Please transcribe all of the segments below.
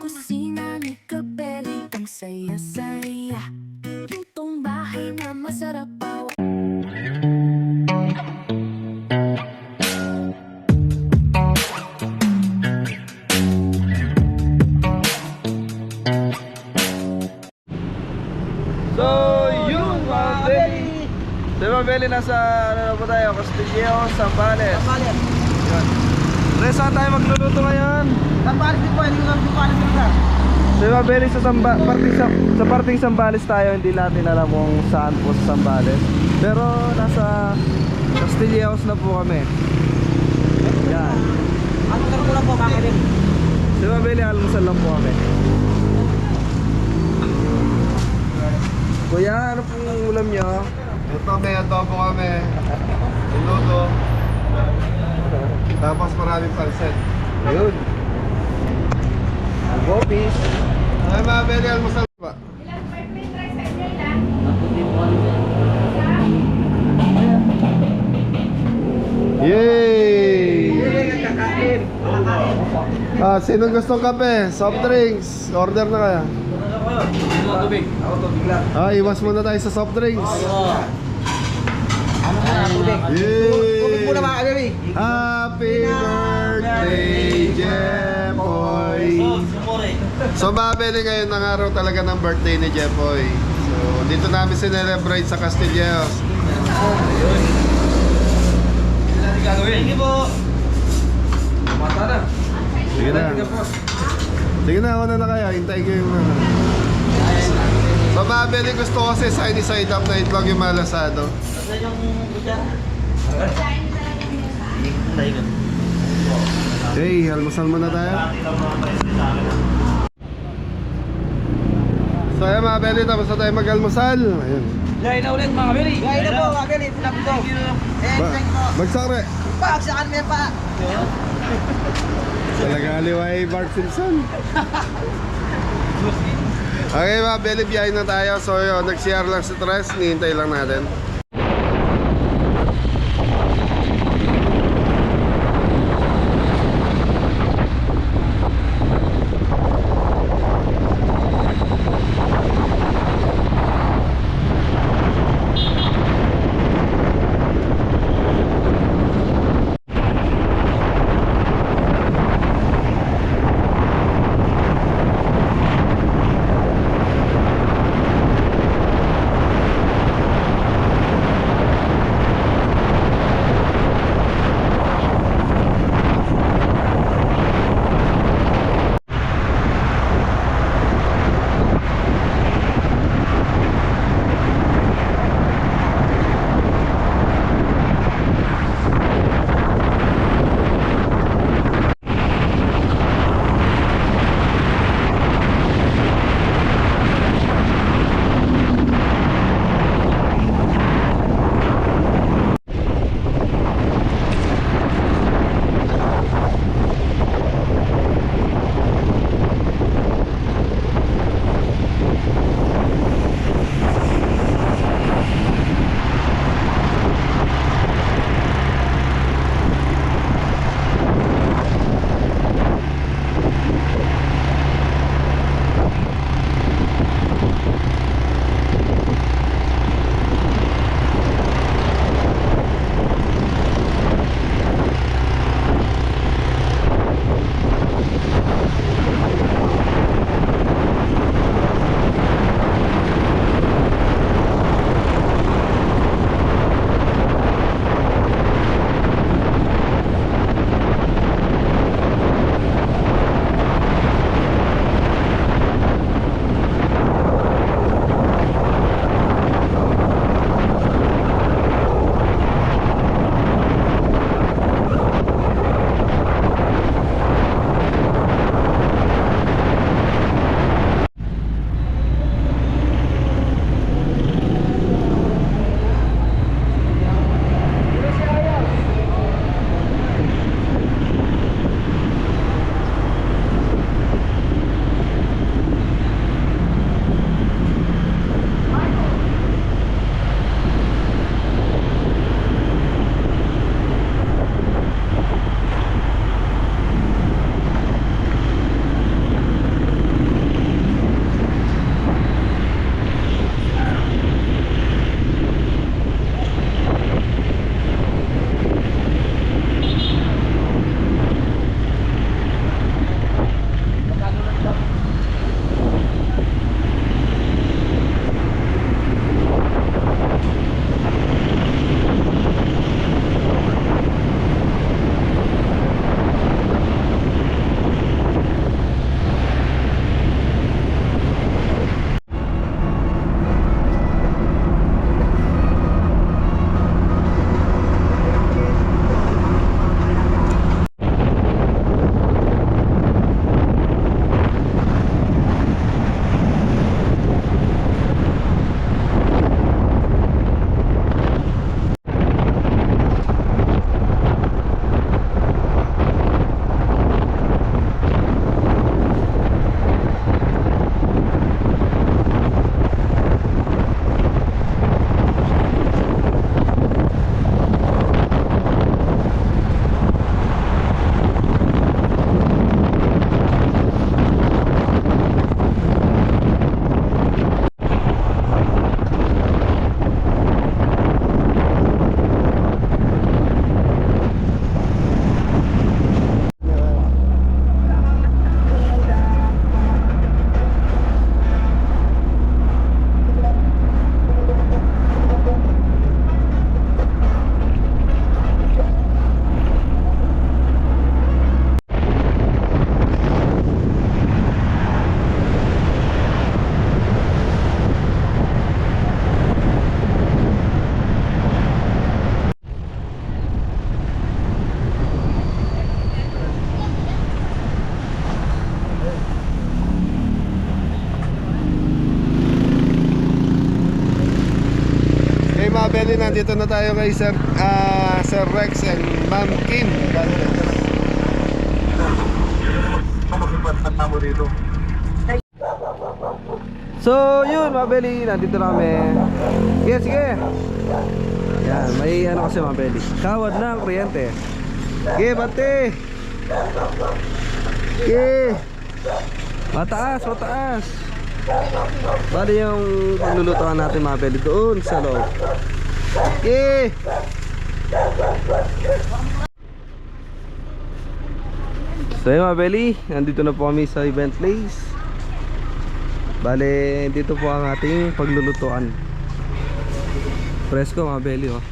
kusina ni Kapeli, ang saya-saya. Lutong bahay na masarap pa. So, yun mga Beli. So mga Beli, nasa ano na po tayo? Castillo, Zambales. Yun. Pre, saan tayo magluluto ngayon? Zambales din po, hindi ko lang Zambales din ka. So mga Beli, sa parting Zambales tayo. Hindi natin alam kung saan po sa Zambales. Pero nasa Castillo na po kami. Yan. Ano ko lang po, kakainin. So mga Beli, almusal lang po kami. Kuya, ano pong ulam nyo? Ito may adobo kami. Inuto. Tapos maraming pansit. Ayun. Bopis. Ay mga Beli, almusal ba? Yay! Kakain. Sinong gustong kape? Soft drinks. Order na kaya? Iwas muna tayo sa soft drinks. Ano na, tubig? Tubig muna mga kagabi. Happy birthday, Jepoy! So mabili ngayon ng araw talaga ng birthday ni Jepoy. So dito namin sinelebrate sa Castilleos. Sige po. Sige na. Sige na, una na kaya. Hintayin ko yung So mabili, gusto ko kasi side up na itlog yung malasado. Hey, almusal muna tayo. So ayan mga Beli, tapos na tayo mag-almusal. Ayun. Gaya na ulit mga Beli. Gaya na po, mga Beli. Sinabi ko. Thank you po. Magsakre. Pagsakan mo yan pa. Talaga aliway Bart Simpson. Okay mga Beli, biyahin na tayo. So yun, nag-CR lang sa tres. Nihintay lang natin. mga belly, nandito na tayo kay Sir Rex and Ma'am Kim. So yun mga belly, nandito na kami. Sige, sige. Yan, may ano kasi mga belly, kawad na ang kuryente. Sige, bante. Sige. Mataas, mataas. Bali yung paglulutuan natin mga belly doon sa loob. Sige. So yun mga belly, nandito na po kami sa event place. Bale, dito po ang ating paglulutuan. Presko mga belly, oh.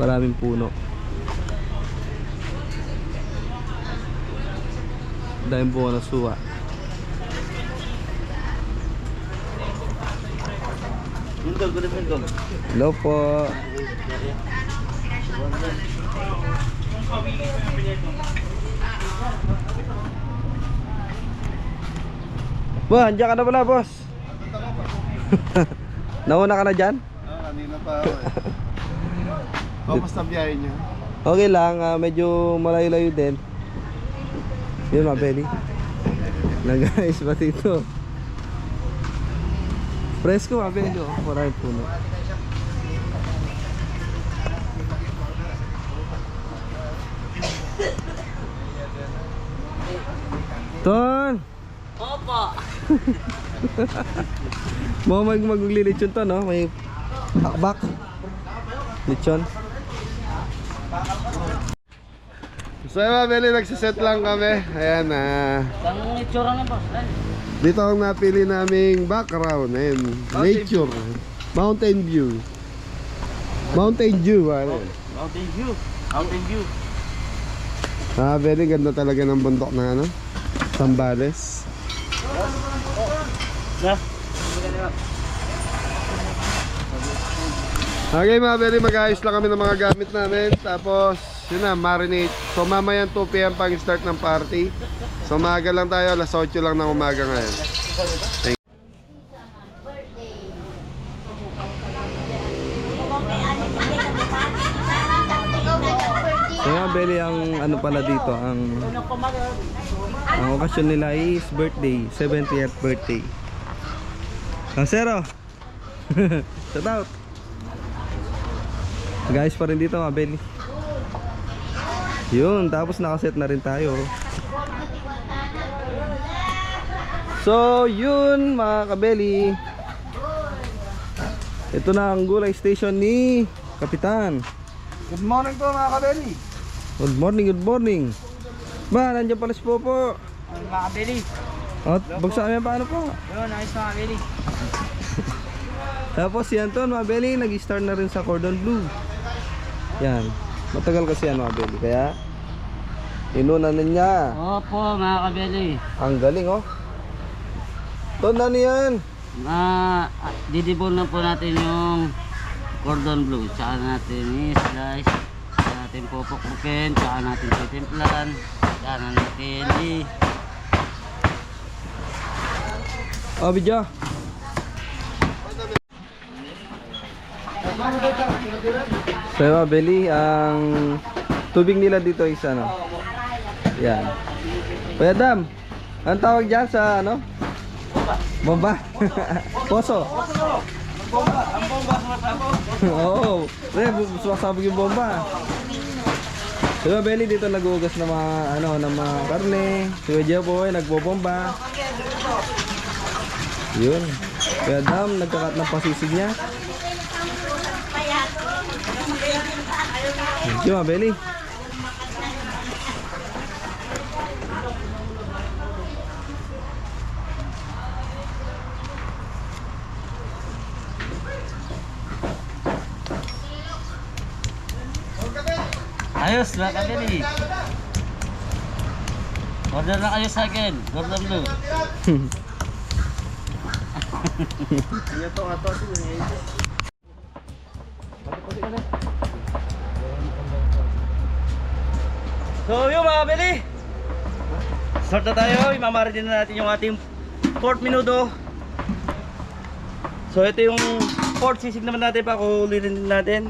Maraming puno. Daming buo na suwa. Hello po. Ba, andiyan ka na pala, boss. Nauna ka na dyan? Kanina pa ako eh. Kamusta biyahe niyo? Okay lang, medyo malayo-layo din. Yun mga belly. Nag-ayos ba dito? Presko mga belly, oh. Maraming puno. Ton! Opo. Mo maglilitsyon to, no? May hakbak. Litsyon. So mga belly, nagsiset lang kami. Ayan, Ang itsura ng boss. dito ang napili naming background. Ayan, nature. Mountain view. Mountain view, ano? Mountain view. Mountain view. Belly, ganda talaga ng bundok na ano? Zambales. Na. Okay mga belly, mag-ayos lang kami ng mga gamit namin. Tapos, yun na, marinate. So mamaya 2 PM pang start ng party. So maaga lang tayo, alas 8 lang ng umaga ngayon. So mga belly, ang ano pala dito, ang okasyon nila is birthday, 70th birthday. Kansero. Shout out. Guys pa rin dito mga belly. Yun, tapos nakaset na rin tayo. So yun mga kabeli, ito na ang gulay station ni Kapitan. Good morning po mga kabeli. Good morning, good morning. Ba, nandiyan pala si Popo. Mga kabeli. At bagsak kami paano po. Yun, ayos mga kabeli. Tapos si Anton mga belly, nag-start na rin sa cordon bleu. Yan, matagal kasi yan mga belly, kaya inunan na niya. Opo mga kabeli. Ang galing oh. Ton na niyan. Didibol na po natin yung cordon bleu. Tsaka natin i-slice. Tsaka natin pupukpukin. Tsaka natin titimplahan. Tsaka natin Oh, video. So mga belly, ang tubig nila dito is ano? Yan. Kuya Dam, ang tawag dyan sa ano? Bomba. Poso. bomba. Ang bomba sumasabog. Oo. Sumasabog yung bomba. So mga belly, dito nag-uugas ng mga ano, ng mga karne. Si Kuya Jepoy nagbobomba. Yun. Kuya Dam nagkakat ng pasisig niya. Thank you mga belly. Ayos mga kabeli. Order na kayo sa akin. Cordon bleu. So yun mga kabeli, start na tayo. Imamarin na natin yung ating pork menudo. So ito yung port sisig naman natin, pakulitin din natin.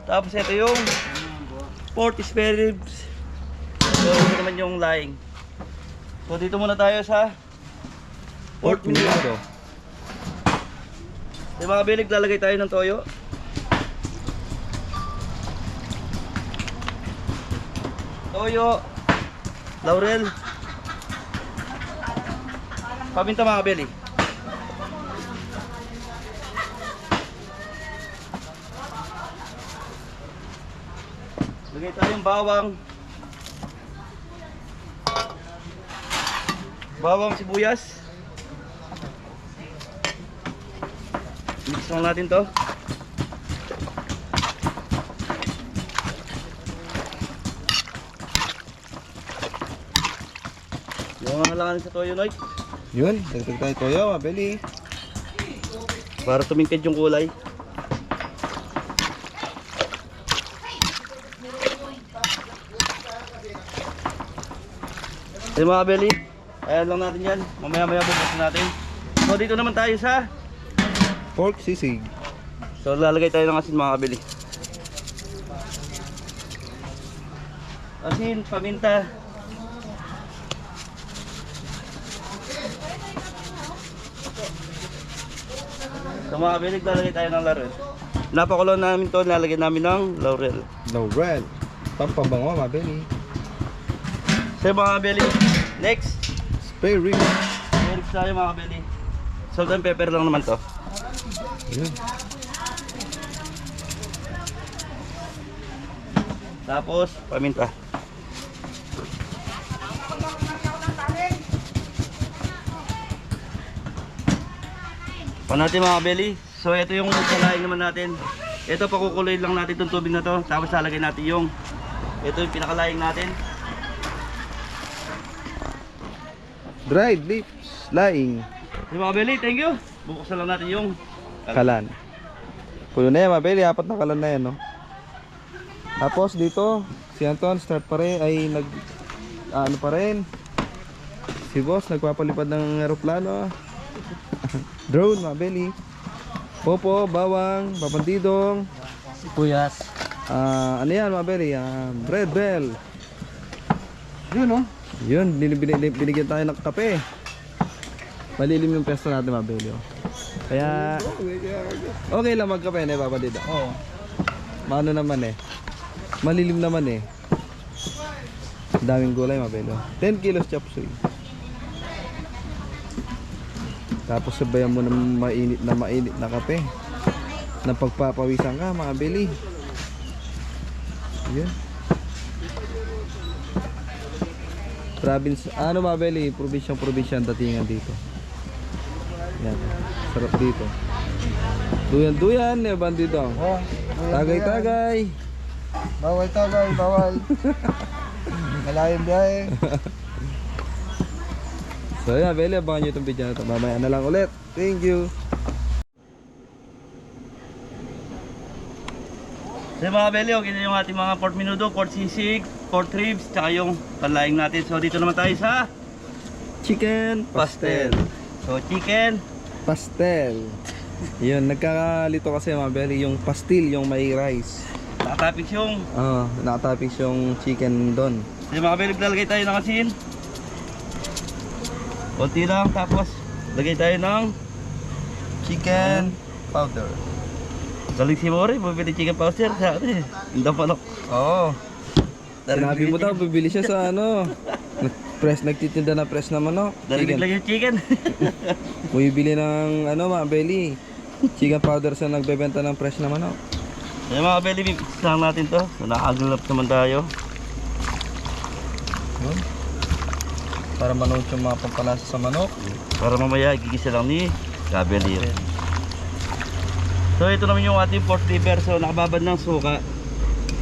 Tapos ito yung port spare ribs. So ito naman yung laing. So dito muna tayo sa port minuto. Yung mga bilig, lalagay tayo ng toyo. Toyo, laurel, paminta mga beli. Lagay tayong bawang sibuyas. Mix lang natin to. Yung mga halangan sa toyo, Noy, Yun, dagdag tayo toyo, mabili. para tumingkad yung kulay. Yung mga belly, ayan lang natin yan. Mamaya-maya bubusin natin. So dito naman tayo sa, Pork sisig. so lalagay tayo ng asin mga kabili. Asin, paminta. So mga kabili, lalagay tayo ng laurel. Napakulo namin to, lalagay namin ng laurel. Laurel. Pampabango, mabili. So mga kabili, next, Spare ribs. meron tayo mga kabili. Salt and pepper lang naman to. Yun. Tapos, paminta. Pa natin mga belly. So ito yung salain naman natin. Ito pakukuloy lang natin itong tubig na to. Tapos lalagay natin yung, ito yung pinakalaing natin. Dried lips. Laing. So mga belly, thank you. Buksan lang natin yung Kalan. Puno na yan, mabili. 4 na kalan na yan, no? Tapos dito, si Anton start pa rin ay ano pa rin. Si boss nagpapalipad ng eroplano. Drone, mabili. Popo, bawang, papantidong. Sibuyas. Ano yan, mabili? Red bell. Yun, no? Yun, binigyan tayo ng kape. Malilim yung pesto natin, mabili. Oh. Kaya okay lang magkape na Papa Dida. Oo. Maano naman eh. Malilim naman eh. Daming gulay, mabelo. 10 kilos chop suey. Tapos sabayan mo ng mainit na kape. Na pagpapawisan ka, mga beli. Yun. Province, ano mga beli? Probinsya ang datingan dito. Yan. Sarap dito. Duyan-duyan, eh, bandito. Oh, Tagay-tagay. bawal tagay, bawal. Malayong biyahe. So yan, Beli, abangan nyo itong video na ito. Mamaya na lang ulit. Thank you. So mga belly, okay na yung ating mga pork menudo, pork sisig, pork ribs, tsaka yung panlaing natin. So dito naman tayo sa Chicken pastel. So chicken, pastel. Yun, nagkakalito kasi mga Beli, yung pastil, yung may rice. nakatapik yung. Nakatapis yung chicken doon. So mga belly, lalagay tayo ng asin. Konti lang, tapos lagay tayo ng Chicken powder. galing si Mori, bumili chicken powder sa atin. Hindi manok. Oo. Sinabi mo daw, bibili siya sa ano. Nagtitinda na press na manok. Darinig lang yung chicken. Bumibili ng ano mga Beli. Chicken powder sa nagbebenta ng fresh na manok. So mga belly, mix lang natin to. So nakaglap naman tayo. Yun. Para manood yung mga pampalasa sa manok. Para mamaya gigisa lang ni Kabeli. So ito naman yung ating pork liver. So nakababad ng suka.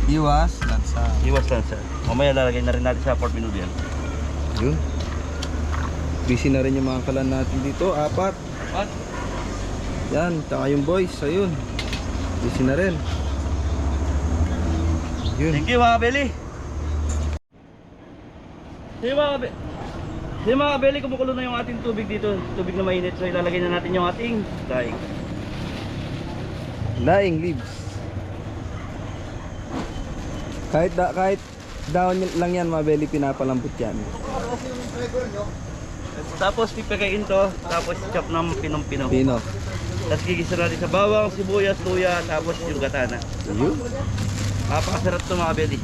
Iwas, lansa. Iwas lang siya. Mamaya lalagay na rin natin sa pork menudo yan. Yun. Busy na rin yung mga kalan natin dito. 4. What? Yan, tsaka yung boys, ayun. Busy na rin. Yun. Thank you mga belly. Sige mga belly, kumukulo na yung ating tubig dito. Tubig na mainit. So ilalagay na natin yung ating daing. Lying leaves. Kahit daon lang yan, mga belly, pinapalambot yan. Tapos pipikain to, tapos chop ng pinong-pino. Pino. Tapos gigisa natin sa bawang, sibuyas, luya, tapos yung gatana. Ayun. Napakasarap to mga belly.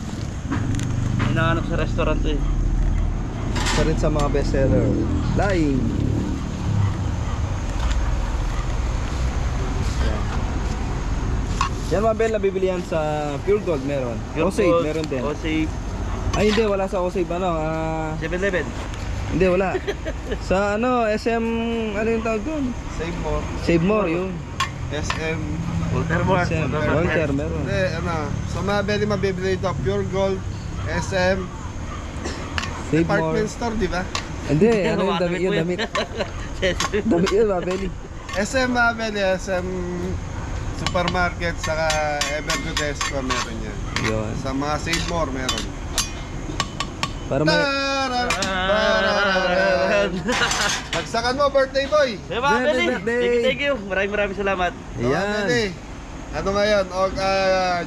Hinahanap sa restaurant to eh. Isa rin sa mga bestseller. Lying. Yan mga bel, nabibili yan sa Pure Gold, meron. Osave, meron din. Osave. Ay hindi, wala sa Osave, ano, 7-Eleven. hindi, wala. Sa ano, SM, ano yung tawag doon? Save more. Save More, yun. SM. Walter Moore. SM, Walter, meron. Hindi, ano. Sa mga belly mabibili ito. Pure Gold, SM, Save department More. store, di ba? Hindi, ano yung damit yun, damit. Damit yun, mga belly. SM mga belly, SM supermarket, saka Evergodesco meron yan. Yun. Sa mga Save More meron. Para may... Nagsakan mo, birthday boy! Hey, mga belly. Birthday. Thank you. Maraming salamat. Ayan. Belly. Ano ngayon?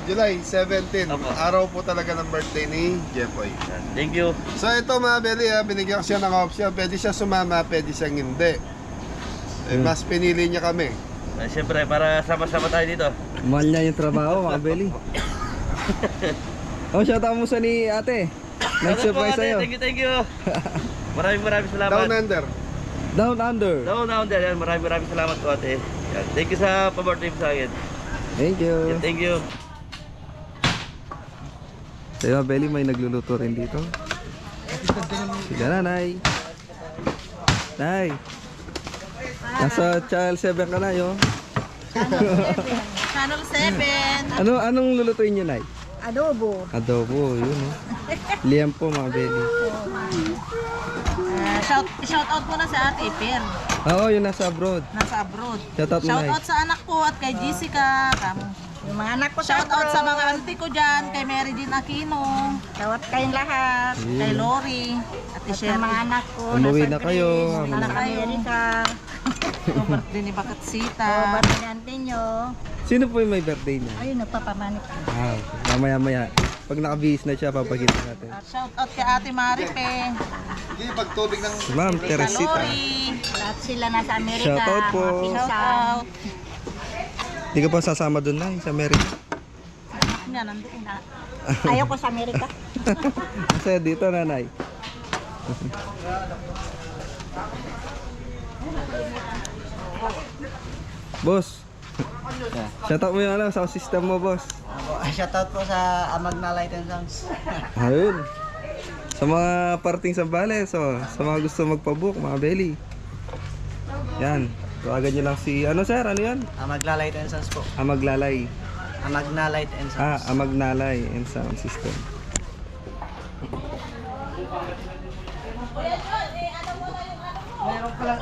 July 17. Opo. Araw po talaga ng birthday ni Jeffoy. Thank you. So ito mga belly, binigyan ko siya ng option. Pwede siya sumama, pwede siyang hindi. Mas pinili niya kami. Siyempre, para sama-sama tayo dito. Mahal niya yung trabaho, mga belly. Oh, shoutout mo sa ni ate. Nag-surprise sa'yo. Thank you. Maraming salamat. Down under. Down Under. Down there. Yan. Maraming salamat po ate. Yan. Thank you sa pa-birthday mo sa akin. Thank you. Yan, thank you. Sa mga belly, may nagluluto rin dito. Sige na, Nay. Nay. Nasa Channel 7 ka na, yo. Channel 7. Anong lulutuin niyo, Nay? Adobo. Adobo, yun, oh. Liempo, mga belly. Shout out muna sa Ate Per. Oo, yun nasa abroad. Nasa abroad. Shoutout mo, Shout Nay. out sa anak ko at kay Jessica. Yung mga anak ko shout out sa mga auntie ko dyan. Kay Mary Jean Aquino. Shout out kayong lahat. Kay Lori. At sa mga anak ko. Umuwi na kayo. Nasa Amerika. Birthday ni Bakatsita. Birthday ni auntie nyo. Sino po yung may birthday niya? Ayun, nagpapamanik. Ah, mamaya-maya. Pag nakabihis na siya, papakita natin. At shout out kay Ate Maripe. Hindi, pagtubig ng... Si Ma'am Kay Teresita. Lori. Lahat sila nasa Amerika. Shout out po. Shout out. Di ka pa sasama doon, Nay, sa Amerika. Nga, nandoon na. Ayaw ko sa Amerika. Kasi dito, Nanay. Boss. Shoutout mo yung ano, sound system mo, boss. Shoutout po sa Amagna Light and Sounds. Ayun. Sa mga parting Sambales, oh, sa mga gusto magpabook, mga belly. Yan. Tawagan nyo lang si, ano sir, ano yan? Amagna Light and Sounds po. Amaglalay. Amagna Light and Sounds. Amagnalay and sound system.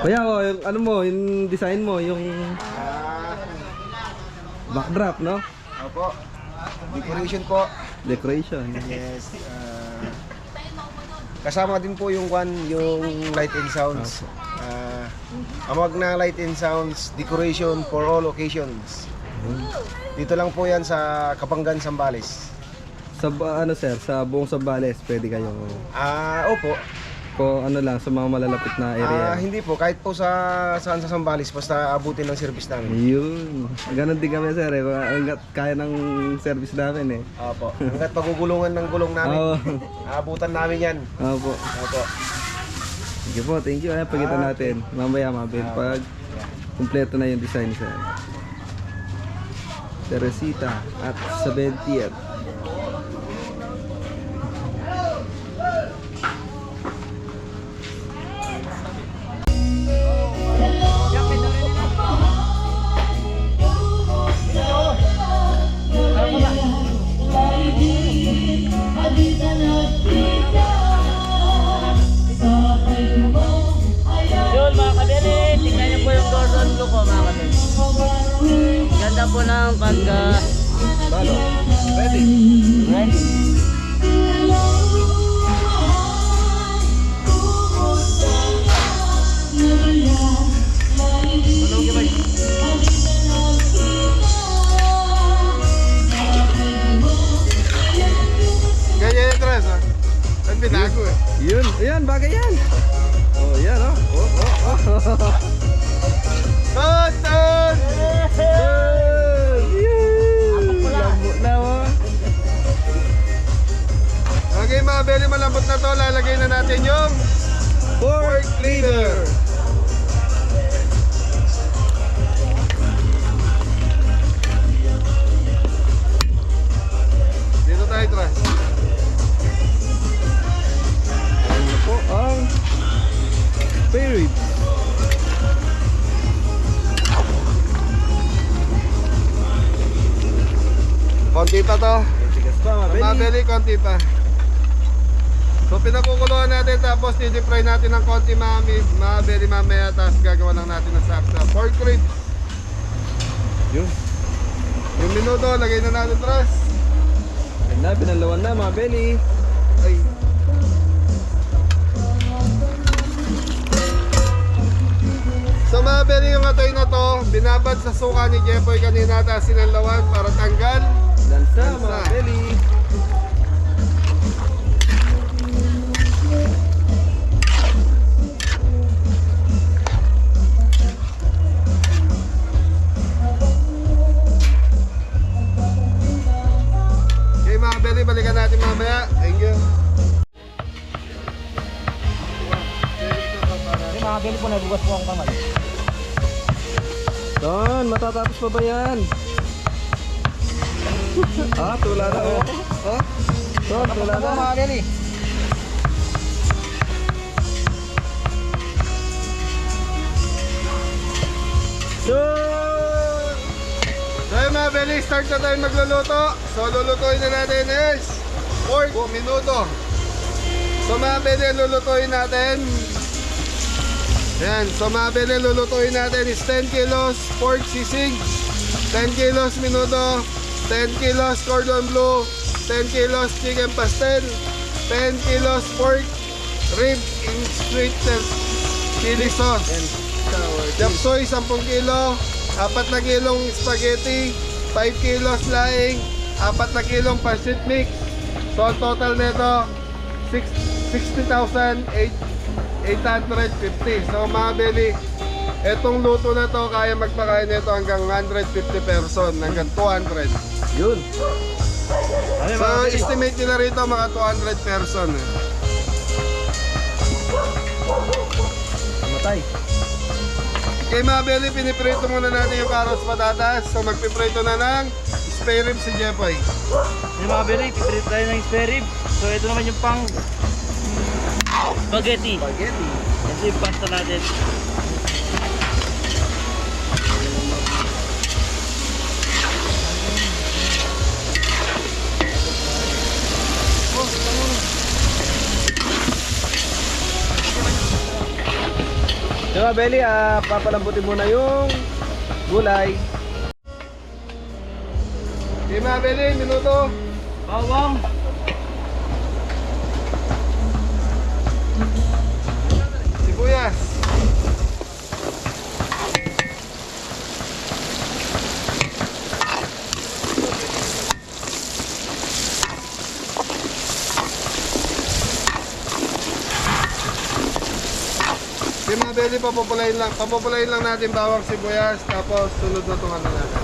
Kuya, oh, yung ano mo, yung design mo, yung backdrop, no? Opo. Decoration po. Decoration. Yes. Kasama din po yung yung Light and Sounds. Amagna Light and Sounds decoration for all occasions. Dito lang po yan sa Kapanggan, Sambales. Sa ano sir, sa buong Sambales, pwede kayo. Opo. Ko ano lang sa mga malalapit na area. Hindi po, kahit po saan sa Sambales, basta abutin ng service namin. Yun. Ganon din kami sir eh. Hanggat kaya ng service namin eh. Opo. Hanggat pagugulungan ng gulong namin, Oo. aabutan namin yan. Opo. Opo. Sige po, thank you. Pagkita natin. Mamaya mabel pag kumpleto na yung design sir. Teresita at 70th. Yun mga kabili, tingnan niyo po yung Gordon Blue ko mga kabili. Ganda po ng pagka... Balo. Ready. Ready? bagay yan. Oh, yan oh. Tonton! Lambot na oh. Okay mga belly, malambot na to. Lalagay na natin yung pork liver. Dito tayo, Tras. Ano po ang spare ribs. Konti pa to. Tigas pa mga Mga belly. belly, konti pa. So pinakukuluan natin tapos i-fry natin ng konti mga belly mamaya, tapos gagawa lang natin ng saksa. Pork ribs. Yun. Yung minuto, lagay na natin, Tras. Yan na, pinalawan na mga belly. Ay. So mga belly, yung atoy na to, binabad sa suka ni Jepoy kanina, tapos sinanlawan para tanggal. Lansa mga Lansa. belly. Okay mga belly, balikan natin mamaya. Thank you. Mga belly po, nagugas po ang kamay. Don, matatapos pa ba yan? Tula na oh. Don, tula na. Mga belly. So yun mga belly, start na tayo magluluto. So lulutuin na natin is pork minuto. So mga belly, lulutuin natin. Yan, so mga belly, lulutuin natin is 10 kilos pork sisig, 10 kilos minuto, 10 kilos cordon bleu, 10 kilos chicken pastel, 10 kilos pork rib in sweet chili sauce. Chop soy 10 kilo, 4 na kilong spaghetti, 5 kilos laing, 4 na kilong pancit mix. So ang total nito 60,850. So mga belly, etong luto na to kaya magpakain nito hanggang 150 person, hanggang 200. Yun. So estimate nila rito mga 200 person. Matay. Okay mga belly, piniprito muna natin yung carrots patatas. So magpiprito na ng spare ribs si Jepoy. Yung mga belly, pipirit tayo ng spare rib. So ito naman yung pang spaghetti. Ito yung pasta natin. So mga belly, papalambutin muna yung gulay. Okay mga belly, minuto. Bawang. Sibuyas. Okay mga belly, papupulayin lang natin bawang sibuyas, tapos sunod-sunod na natin.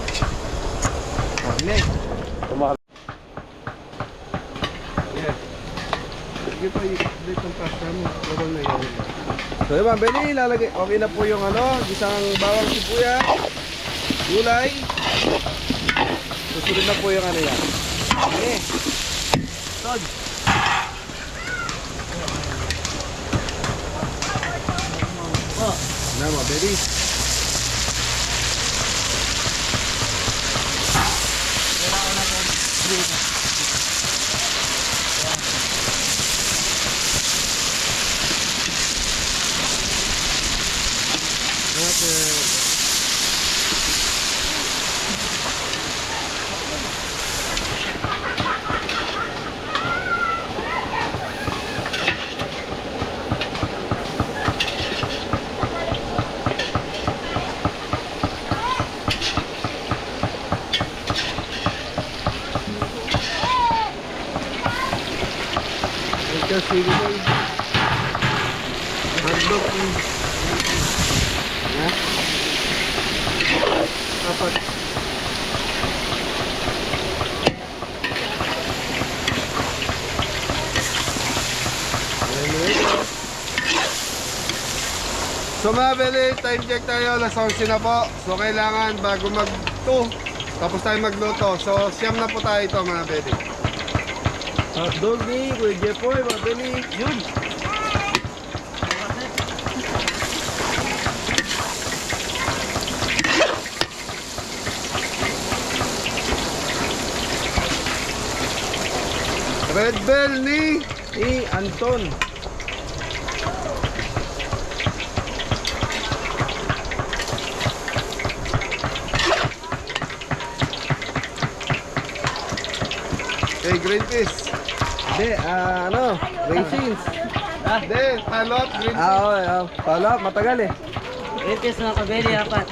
Sige pa, i-update ang pasta mo. Lagyan na yun. So yun mga belly, lalagay. Okay na po yung gisang bawang sibuyas, gulay. Susunod na po yung yan. Okay. Sod. Na mga belly. Sige boy. Ha? Apat. So mga beli, time check tayo, alas 11 na po. So kailangan bago mag-2, tapos tayo magluto. So siyam na po tayo ito mga beli. Hotdog ni Kuya Jepoy, mabili. Yun. Red Bell ni Anton. kay Greenpeace. Hindi, Racings. Hindi, Talot, Greenpeace. Pala, matagal eh. Ipis mga kabeli, apat.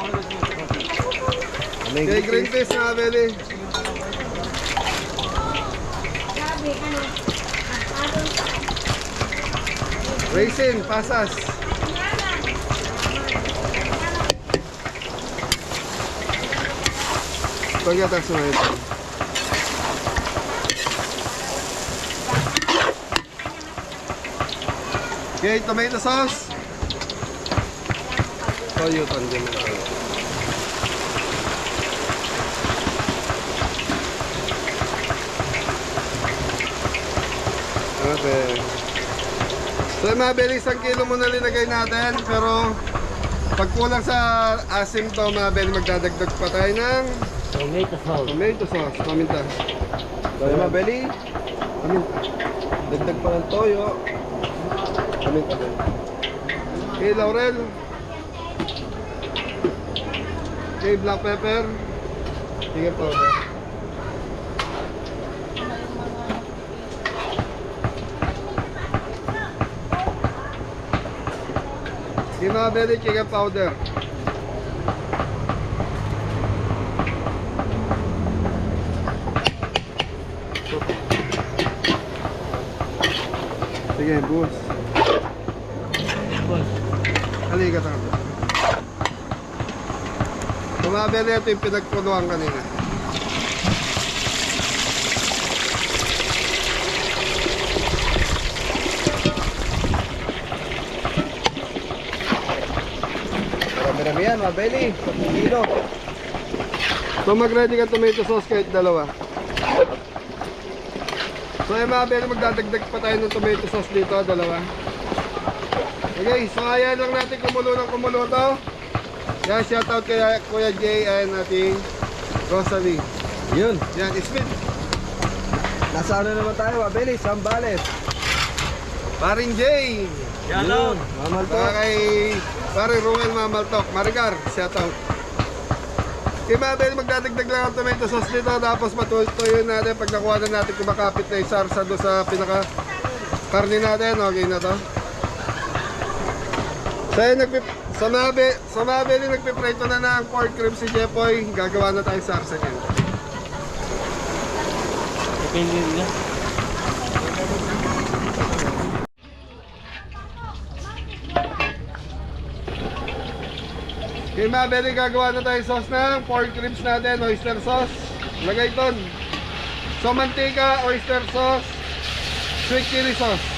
Kay Greenpeace mga beli. Racing, pasas. Pagkatapos na ito. Okay, tomato sauce. Toyo, tanggol na tayo. Okay. So yung mga beli, 1 kilo muna linagay natin. Pero pag kulang sa asim to mga beli, magdadagdag pa tayo ng Tomato sauce. tomato sauce. Paminta. So yung mabili, Paminta. dagdag pa ng toyo. Paminta din. Okay, laurel. Okay, black pepper. Sige powder. Okay, mga beli, chicken powder. Sige, boss. Halika tayo. Tumabeli ito yung pinagpunuan kanina. Marami-rami yan, mabili. 1 kilo. So mag-ready ka tomato sauce kahit dalawa. So yung mga beli, magdadagdag pa tayo ng tomato sauce dito, dalawa. Okay, so ayan lang natin kumulo ng kumulo to. Yan, shoutout kay Kuya Jay and ating Rosalie. Yun. Yan, Smith. Nasa ano naman tayo, mabili. Sambales. Paring Jay. Yun. Mamal po. Saka kay Paring Ruel Mamaltok. Maricar, shoutout. Kaya mga beli, magdadagdag lang ang tomato sauce dito. Tapos matuyuin natin pag nakuha na natin kumakapit na yung sarsa doon sa pinaka karne natin. Okay na to. Sa mga beli, nagpiprito na ng pork rib si Jepoy. Gagawa na tayo sarsa niyan. Depende nila. Okay mga beli, gagawa na tayo sauce ng pork ribs natin. Oyster sauce. Lagay ton. So mantika, oyster sauce, sweet chili sauce.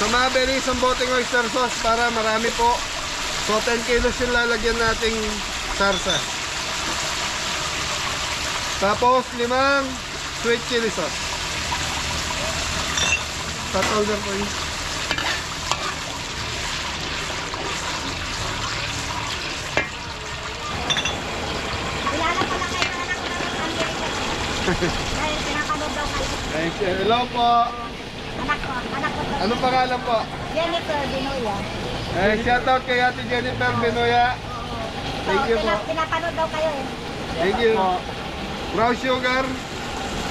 So mga beli, isang boteng oyster sauce para marami po. So 10 kilos yung lalagyan nating sarsa. Tapos 5 sweet chili sauce. Hot order po yun. Thank you. Hello po. Anak ko. Anong pangalan po? Jennifer Binoya. Shoutout kay Ate Jennifer Binoya. Thank you po. Pinapanood daw kayo eh. Thank you. Brown sugar,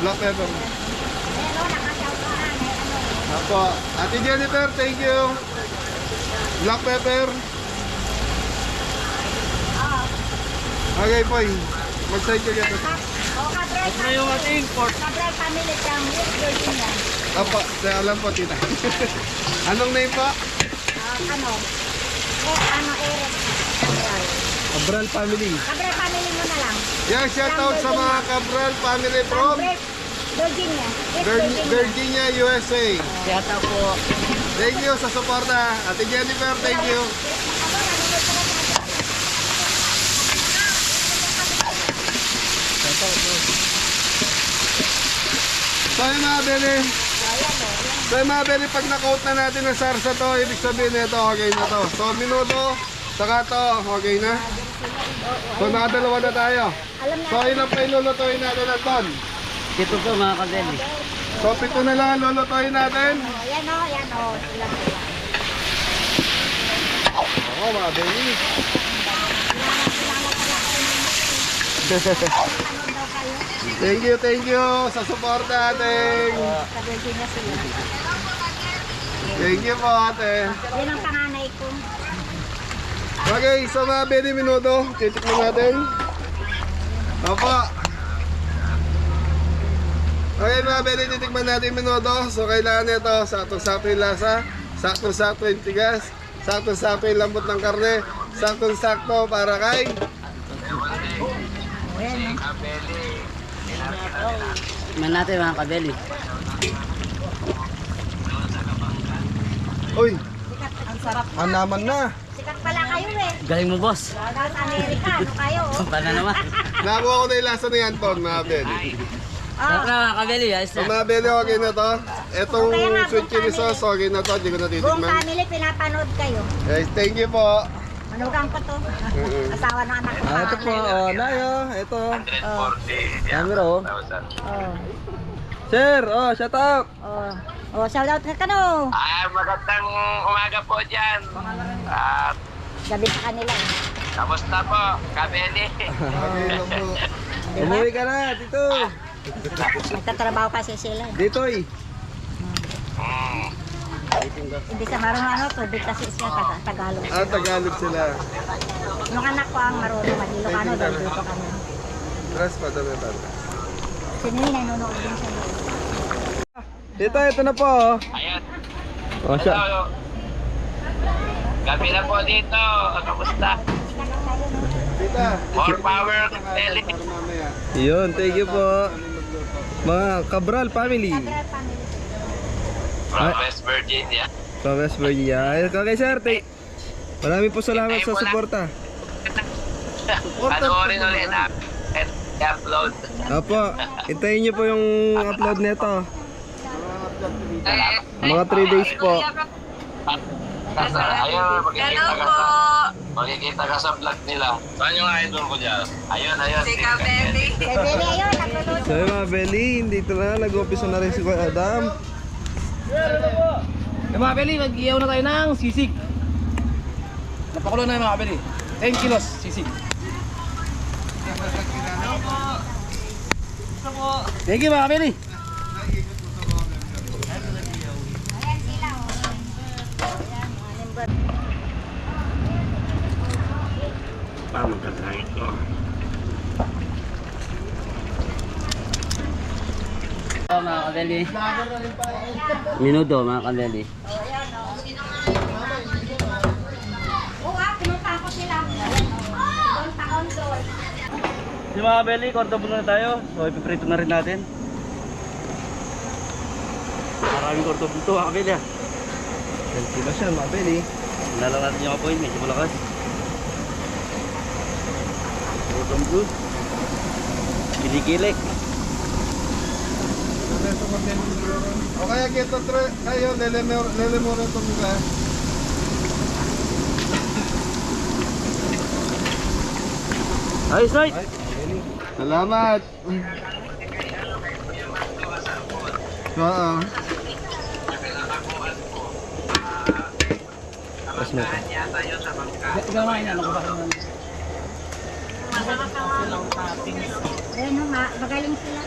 black pepper. Ayan o, nakasyaw ka. Apo. Ate Jennifer, thank you. Black pepper. Okay, Poy. Mag-side ka dito. Ito na yung ating pork. Cabral family from Virginia. Apa, saya alam po, tita. Anong name po? Eric. Cabral. Cabral family. Cabral family mo na lang. Yeah, shout out sa mga Cabral family from Virginia. Virginia, USA. Shout out po. Thank you sa suporta. Ate Jennifer, thank you. So yung mga beli, pag na-coat na natin ng sarsa to, ibig sabihin nito, okay na to. So minuto, saka to, okay na. So nakadalawa na tayo. So ilan pa ilulutuin natin na ton? Ito po mga kabeli. So 7 na lang ang lulutuin natin. Yan o. Ilang. Oo mga beli. Thank you sa suporta ating. Sa Virginia sila. Thank you po ate. Yan ang panganay ko. Okay, so mga 20 minuto, titikman natin. Opo. Okay mga 20, titikman natin minuto. So kailangan nito, saktong-sakto yung lasa, saktong-sakto yung tigas, saktong-sakto yung lambot ng karne, saktong-sakto para kay Tignan natin mga kabeli. Uy, Ang sarap. ang naman na. Sikat pala kayo eh. Galing mo boss. Dagat Amerika. Ano kayo? Paano naman? nakuha ko na yung lasa ng Anton, mga 20. Sarap na mga kabeli. Ayos So na. mga 20, okay na to. Etong Okay nga, sweet chili sauce, okay na to, hindi ko na Buong titikman. family pinapanood kayo. Okay, thank you po. Manugang ko to. Asawa ng anak ko. Ito po, Nayo. Ito. 140. Camera, oh. Oh. Sir, shout out. Oh, shout out ka kano. Magandang umaga po dyan. Gabi sa kanila. Kamusta po, Kabeli? Okay na po. Umuwi ka na, dito. Nagtatrabaho kasi sila. Dito, eh. Hindi sa marunong tubig kasi siya Tagalog. Tagalog sila. Yung anak ko ang marunong mag-Ilocano dahil dito kami. Tres pa dami ba? Si Nini nanonood din siya. Dito, ito na po, oh. Ayan. Oh, siya. Hello. Gabi na po dito. Kamusta? Tita, More power, Kabeli. para mamaya. Yun, thank you po. Mga Cabral family. From West Virginia. From West Virginia. Okay, sir. Maraming po salamat sa suporta. Panoorin ulit na. I-upload. Apo, hintayin niyo po yung upload nito. Mga 3 days po. Ayun, makikita ka sa vlog nila. Saan yung idol ko dyan? Ayun. Si Kabeli. Kay Benny ayun, nagluluto. So yung mga Beli, dito na. Nag-umpisa na rin si Kuya Adam. Mga kabeli, mag-iyaw na tayo ng sisig. Napakulo na yung mga kabeli. 10 kilos sisig. Thank you mga kabeli. Mga kabeli. Minuto mga kabeli. Pinunta ko sila. Doon taon doon. Yung mga kabeli, kordobo na tayo. So ipiprito na rin natin. Maraming kordobo ito mga kabeli ah. 10 kilos yan, mga Beli. Nalang natin yung apoy, medyo malakas. Cordon bleu. Kinikilik. O kaya kito kayo, lele mo rin itong nila. Ayos, right? Salamat. Oo. Tapos mo. Ikaw naman yan, ako bakit naman. Ayun, magaling sila.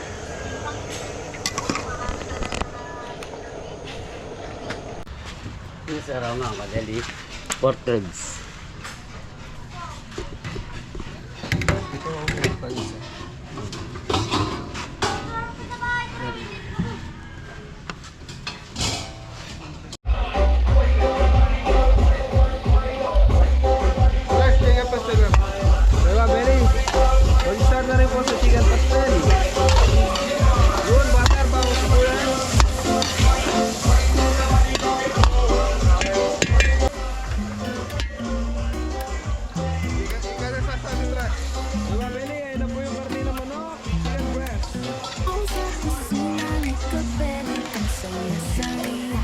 Yung saraw mga kabeli. pork ribs. Guys, tingnan pa sila. Diba, Benny? Mag-start na rin po sa chicken pastel. Yun, butter, bawang sibuyas. Ganun sa sabi nila. Diba, Benny? Ayun na po yung karne ng manok. Chicken breast. Ang sa kusina ni Kapeli, ang saya-saya.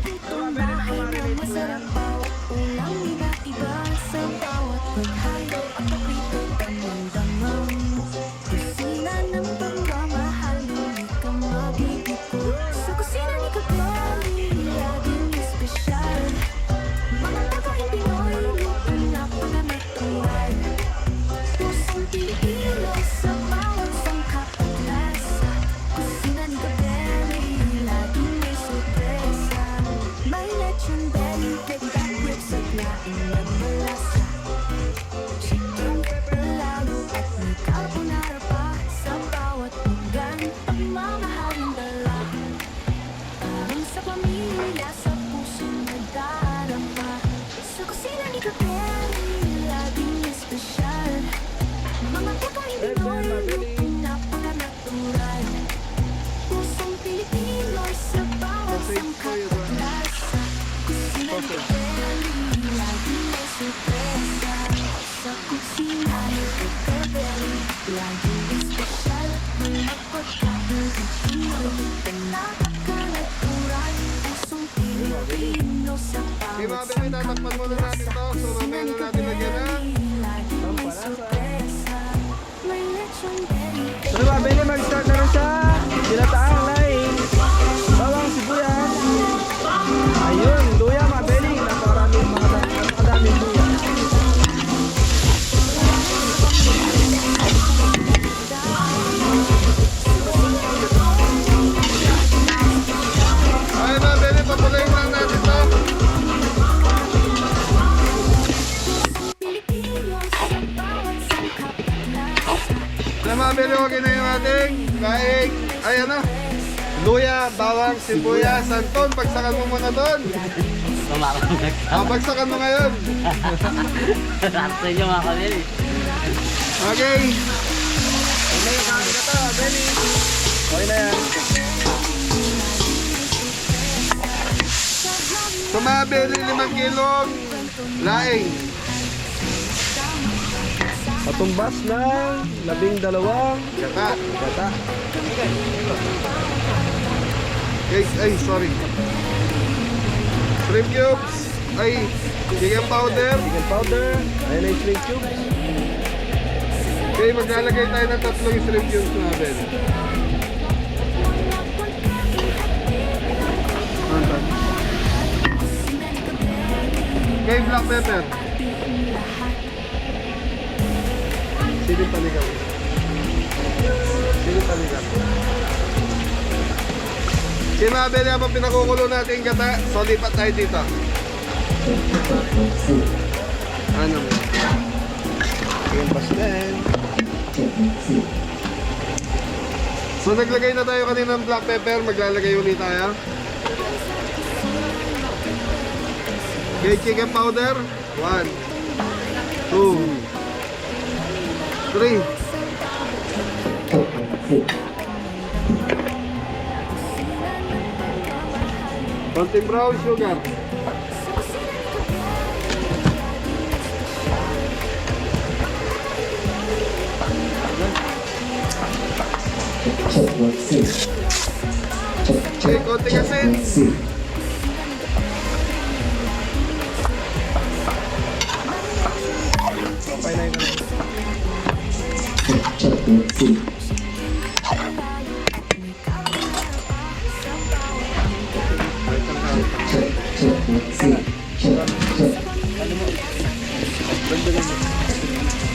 Itong bahay na masarap, bawat ulam iba-iba. Sa bawat paghalo at paprito, damang-damang. Kusina ng pagmamahal, hindi ka mabibigo. Sa kusina ni Kapeli, laging espesyal. Mga pagkain Pinoy, luto napaka-natural. Pusong Pilipino sa bawat sangkap at lasa. Kusina ni Kapeli, laging may sorpresa. May lechon belly, baby back ribs at laing na malasa. Chicken palalo at may carbonara pa. Sa bawat pinggan, pagmamahal ng dala. Parang sa pamilya, sa puso nagdarama. Sa kusina ni Kapeli, laging espesyal. Mga pagkain Pinoy, luto napaka-natural. Pusong Pilipino sa bawat sangkap at lasa. Kusina ni Kapeli, laging may sorpresa. Sa kusina ni Kapeli, laging espesyal. Mga pagkain Pinoy, napaka-natural. Pusong Pilipino sa Di ba, bawat Benny, tatakpan muna natin to. So, mamaya na natin lagyan ng So, diba, Benny? Mag-start na rin siya. Ginataang laing. Bawang sibuyas. Ayun, luya, mga Benny. Napakadaming luya. Ayun na, Benny, papulayin lang natin to. Mga Benny, okay na yung ating laing. Ay, ano? Luya, bawang, sibuyas, santon. Pagsakan mo muna doon. Kumakagag. Pagsakan mo ngayon. Arte nyo mga Kapeli. Okay. Okay na yan. So, mga Benny, 5 kilong laing. Patumbas ng 12 Gata. gata. Guys, ay, sorry. Shrimp cubes. Ay, chicken powder. Chicken powder. Ayun na yung shrimp cubes. Okay, maglalagay tayo ng 3 shrimp cubes natin. Okay, black pepper. Siling panigang. Siling panigang. Si Mabel, habang pinakukulo natin yung gata, so lipat tayo dito. Ano mo? Chicken pastel. So naglagay na tayo kanina ng black pepper, maglalagay ulit tayo. Okay, chicken powder. 1, 2, 3. Konting brown sugar. Okay, konting asin. Okay na yun.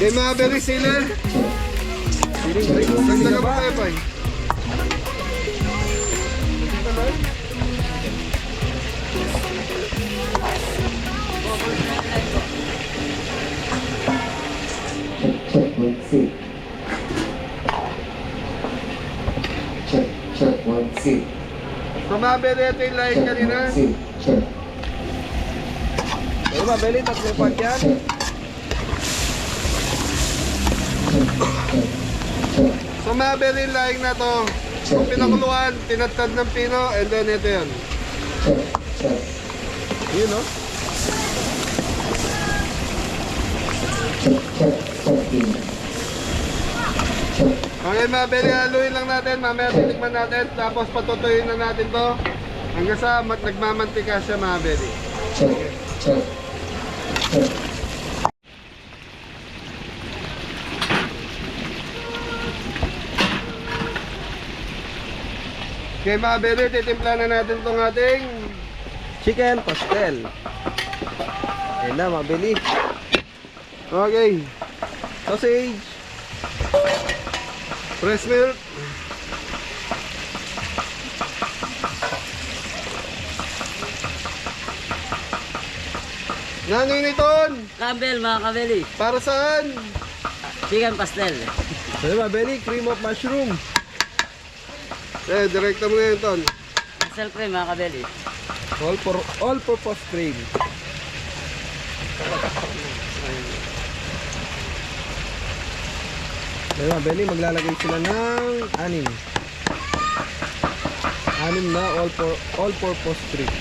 Okay, mga berry sealer. Dagdagan pa tayo pa eh. So Mabel, ito yung line kanina. Ayun, Mabeli, tatlong pack yan. So Mabel, yung line na to. Yung pinakuluan, tinadtad ng pino, and then ito yun. Yun, no? Okay, Mabel, haluin lang natin. Mamaya titikman natin. Tapos patutuyin na natin to. Hanggang sa nagmamantika siya, Mabel. Okay, Mabel, titimpla na natin tong ating Chicken pastel. Ayun na, Mabeli. okay, Sausage. fresh milk. Nanoy niton? Campbell, mga kabeli. Para saan? Chicken pastel. Ayun, Mabeli, cream of mushroom. Direkta mo na yun, Ton. Pastel cream, mga kabeli. All-purpose cream. Ayun, Mabeli, maglalagay sila ng 6. 6 na all-purpose cream.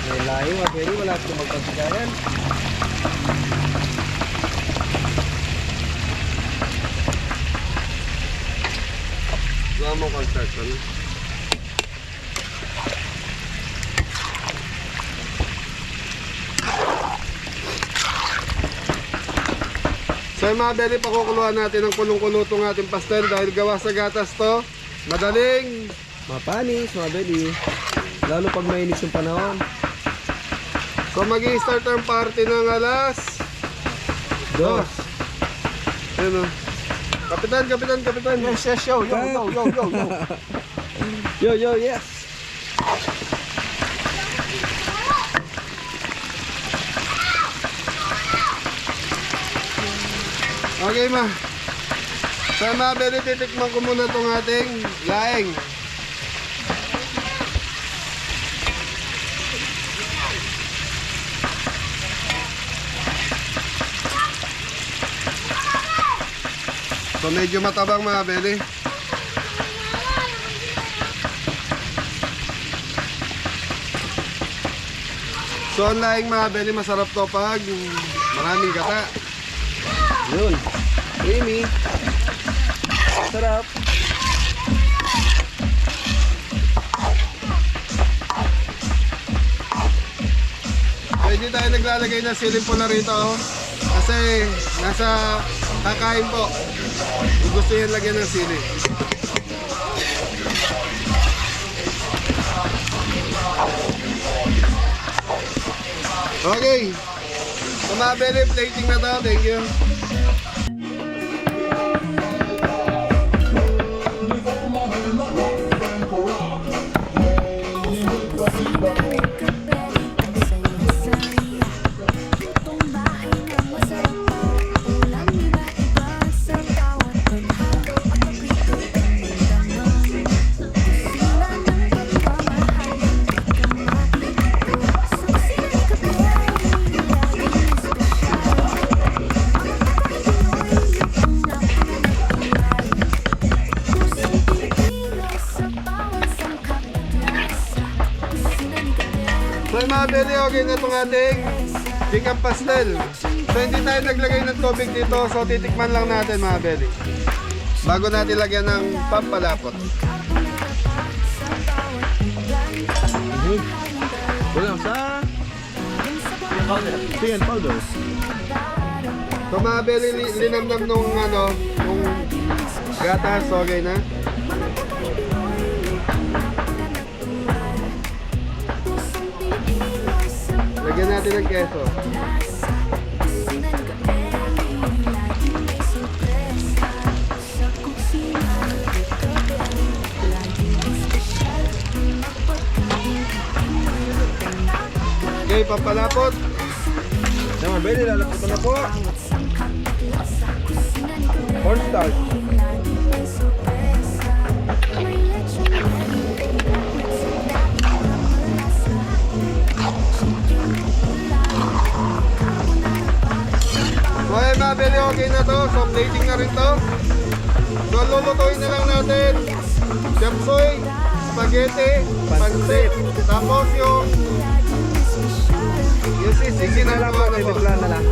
May layo, Mabeli, wala ito magpagsigayan. Wala mo construction. So yung mga beli, pakukuluan natin ng kulong-kulo itong ating pastel dahil gawa sa gatas to. Madaling. Mapanis, Mabeli. Lalo pag mainit yung panahon. So mag-i-start ang party ng alas 2. Ayun o. Kapitan. Yes, yo. Yo, yes. Okay, ma. Sa mga beli, titikman ko muna itong ating laing. So medyo matabang, mga beli. So ang laing, mga beli, masarap to pag maraming gata. Yun. Creamy. Sarap. Pwede tayo naglalagay ng siling po na rito, oh. Kasi nasa kakain po. Kung gusto yan lagyan ng sili. Okay. Tumabili, plating na to. Thank you. So mga beli, okay na itong ating chicken pastel. So hindi tayo naglagay ng tubig dito, so titikman lang natin, mga beli. Bago natin lagyan ng pampalapot. Wala sa chicken powder. So mga beli, linamnam nung gatas, okay na. Lagyan natin ng keso. Okay, pampalapot. Naman, Mabeli, lalapot na po. Cornstarch. So ayun mga beli, okay na to. So plating na rin to. So lulutuin na lang natin. Chapsoy, spaghetti, pansit. Tapos yung sisig na lang po. Titimpla na lang.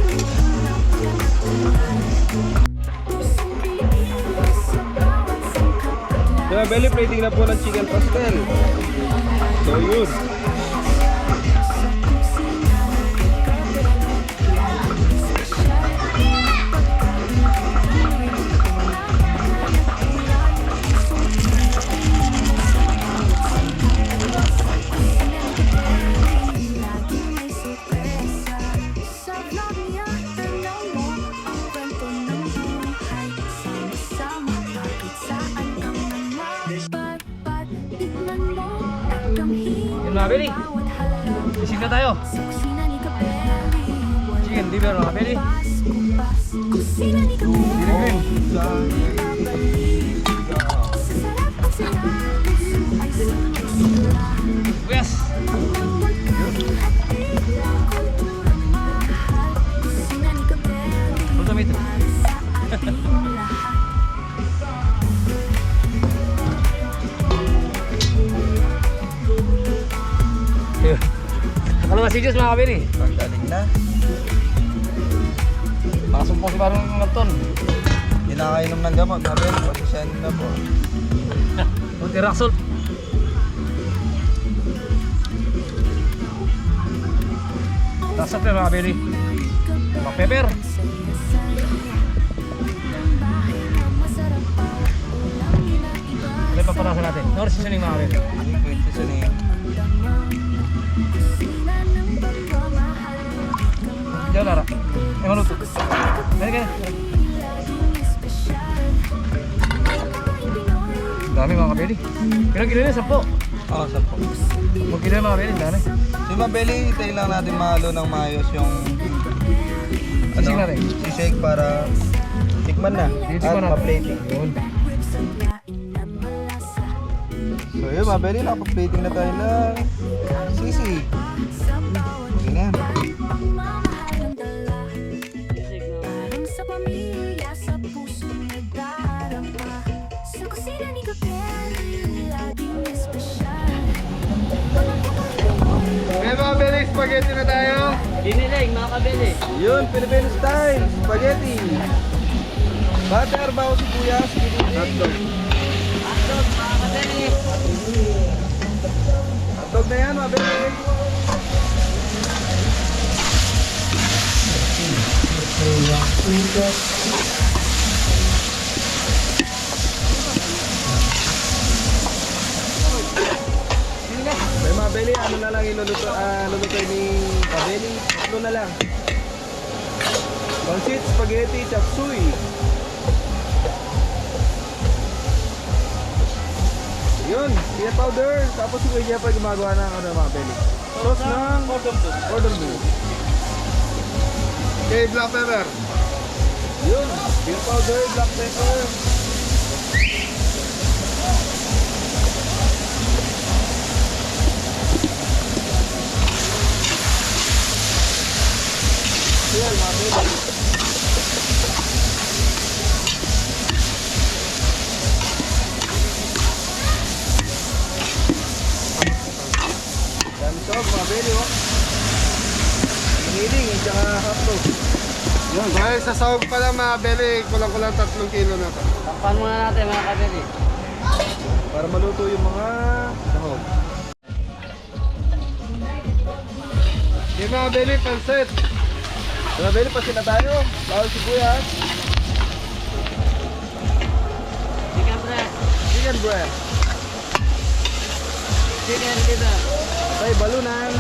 Kaya belly plating na po ng chicken pastel. So yun. Yun mga Beli. Isig na tayo. Chicken liver mga Beli. Green. Yes. Ultimate. Kalawang serious mga kabiri. Pagdating na. Nakasumpong si parang ngapton. Hindi nakainom ng gamot. Mabel, pasisyan na po. Kunti raksol. Raksol pa mga kabiri. Mga pepper. Ano pa parasa natin? North seasoning mga kabiri. Pwede sa niyo. Diyan Lara. Maluto. Dali ka na. Dami mga kabili. Ilang kilo na? 10. Oo, 10. Mag kilo na mga kabili. Dami. Si Mabeli, tayo lang natin mahalo ng maayos yung Sisig natin. sisig para tikman na Titikman at natin. ma-plating. Yun. So yun, Mabeli, nakapa-plating na tayo ng sisig. Okay na yan. Sa pamilya, sa puso nagdarama. Sa kusina ni Gabriel, laging espesyal. Okay mga beli, spaghetti na tayo. Dinilig mga kabili. Yun, Filipino style, spaghetti. Butter, bawo sibuyas, hotdog. Hotdog mga kabili. Hotdog na yan, Mabeli. May Mabeli, ano na lang lulutoy ni Mabeli? Tatlo na lang. Pancit, spaghetti, chop suey. Yun, peanut powder. Tapos si Kuya pa gumagawa ng ano, Mabeli. Sauce ng cordon bleu. Okay, black pepper. Yun, peanut powder, black pepper. Yan, Mabeli. Dami sog, Mabeli, oh. Hiniling, at saka hotdog. Yun, dahil sa sahog pa lang mga beli, kulang-kulang 3 kilo na to. Takpan muna natin mga kabili. Para maluto yung mga sahog. Okay mga beli, pansit. Mga beli, pasin na tayo. Bawal sibuyas. Chicken breast. Chicken breast. Chicken liver. Tay, balunan.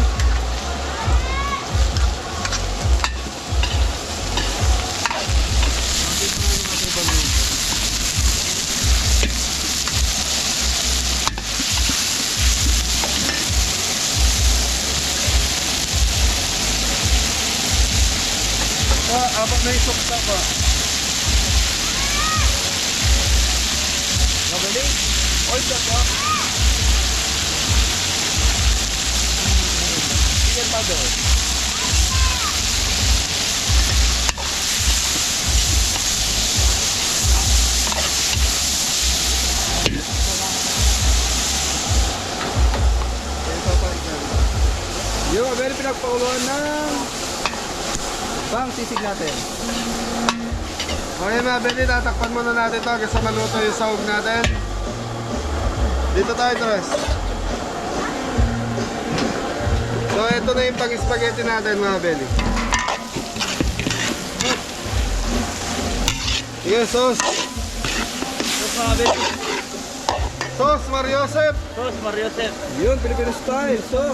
Apat na isok pa. Mabeli. Oyster po. Chicken powder. Yung Mabeli, pinagpakuluan ng pang sisig natin. Okay Mabeli, tatakpan muna natin to kasi maluto yung sahog natin. Dito tayo, Tres. So ito na yung pang-spaghetti natin Mabeli. Sige, sauce. Sauce mga Beli. Sauce Mariosep. Sauce Mariosep. Yun, Filipino style. So,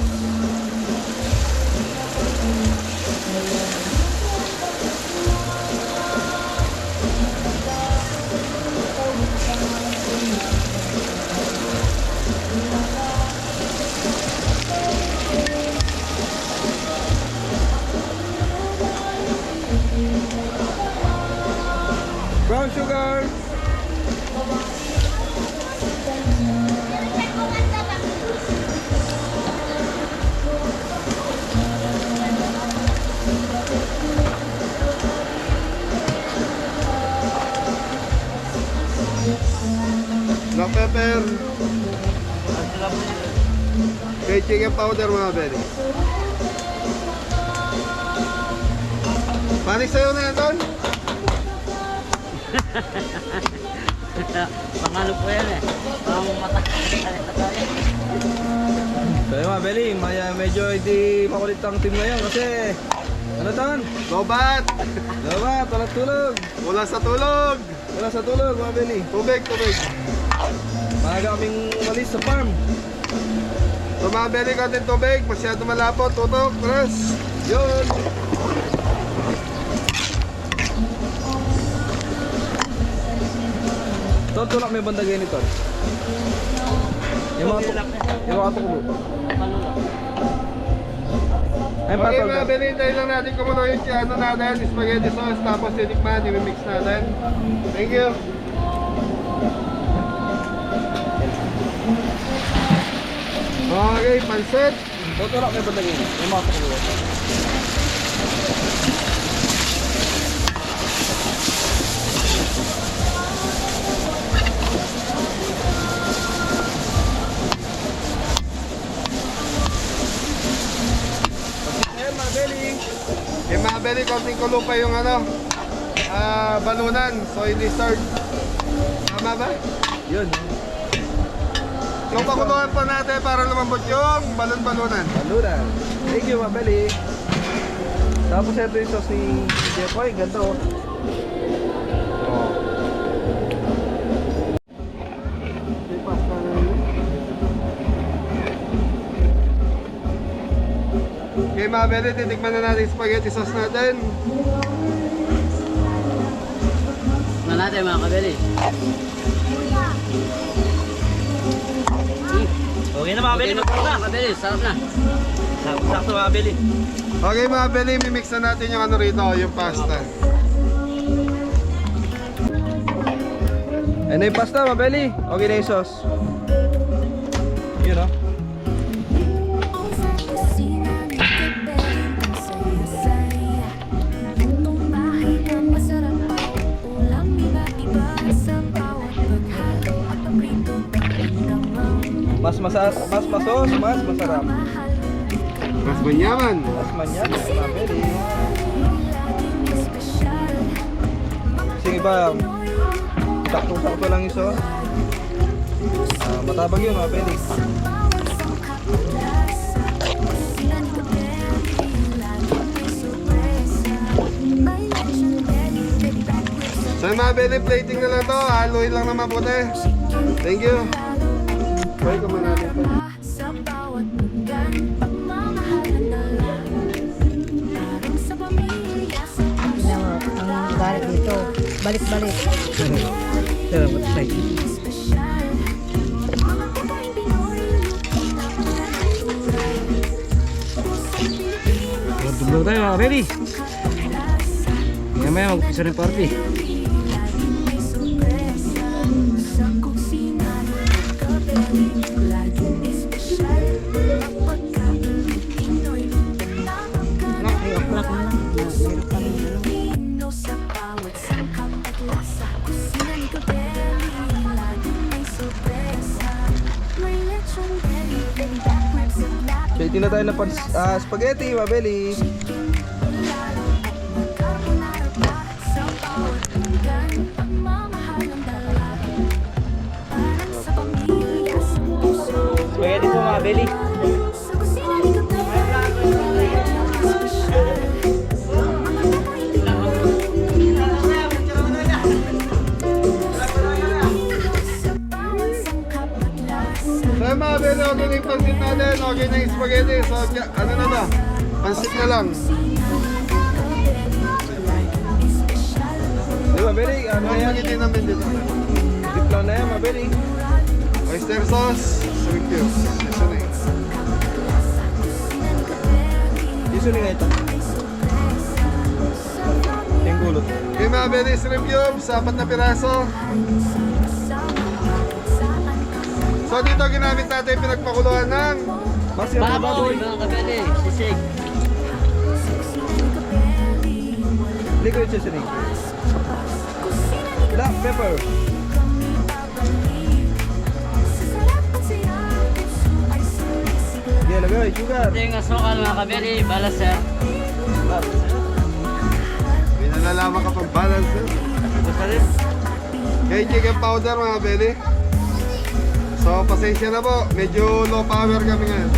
brown sugar. Black pepper. Okay, chicken powder mga Beli. Panik sa'yo na yan, Ton? Pangalo po yan eh. Pang mata. So yun Mabeli, medyo hindi makulit ang team ngayon kasi ano Ton? Lobat. Dapat, walang tulog. Wala sa tulog. Wala sa tulog Mabeli. Tubig, tubig. Maaga kaming umalis sa farm. So mga Beli, konting tubig. Masyado malapot. Tutok, Tres. Yun. Ton, tulak may bandagay nito. Yung mga tukulo. Ay, Okay patol mga daw. Beli, hintayin lang natin kumulo yung ano natin, spaghetti sauce, tapos tinikman, i-mix natin. Thank you. Okay, pansit. Ton, tulak may bandagay nito. Yung mga tukulo. Ayan Mabeli. Kay mga Beli, konting kulo pa yung ano, balunan. So, hindi start. Tama ba? Yun. So, pakuluan pa natin para lumambot yung balon-balunan. Balunan. Thank you, Mabeli. Tapos ito yung sauce ni Jepoy. Ganda oh. Okay mga Beli, titikman na natin yung spaghetti sauce natin. Tignan natin mga kabeli. Okay na mga Beli, magpapala. Mga kabeli, sarap na. Sakto mga Beli. Okay mga Beli, mimix na natin yung ano rito, yung pasta. Ano yung pasta, Mabeli? Okay na yung sauce. Yun oh. Sa kusina ni Kabeli, ang saya-saya. Lutong bahay na masarap ang ulam, iba-iba sa bawat paghalo at paprito. Mas masarap, mas masos, mas masarap. Mas manyaman. Mas manyan, Mabeli. Sige ba, sakto-sakto lang yung sauce. Matabang yun, Mabeli. So mga Beli, plating na lang to. Haluin lang na mabuti. Thank you. Bye ko man natin to. Sa bawat paggan, pagmamahalan na lang. Parang sa pamilya, sa puso. Ang galit dito, balik-balik. Salamat, Tay. Espesyal. Mga babaeng Pinoy, luto na kulay. Pusong Pilipino, Duglo tayo mga kabeli. lasa. Maya-maya mag-umpisa ng party. Laging may sorpresa. Sa kusina Ulitin na tayo ng spaghetti, mabeli. Carbonara sa bawat hanggan. Pagmamahal ng dala. Parang sa pamilya, sa puso. Spaghetti po mga beli. Sa kusina ni Gabriel. Espesyal. Mga sa bawat sangkap at lasa. So yung mga beli, okay na yung pansit natin, okay na yung spaghetti. So ano na ba? Pansit na lang. Di mabeli, ano Ang yan? spaghetti namin dito. Tipla na yan, mabeli. Oyster sauce, shrimp cubes. Ito na yun. Iso nga ito. Yung gulot. Okay mga beli, shrimp cubes, 4 na piraso. So dito ginamit natin yung pinagpakuluan ng Mas yung Baboy, mga kabeli. Sisig. liquid seasoning. Black pepper. Yeah, lagay, sugar. Ito yung asukal mga kabeli. Balaser. may nalalaman ka pang balance. Basta rin. Okay, chicken powder mga beli. So pasensya na po, medyo low power kami ngayon.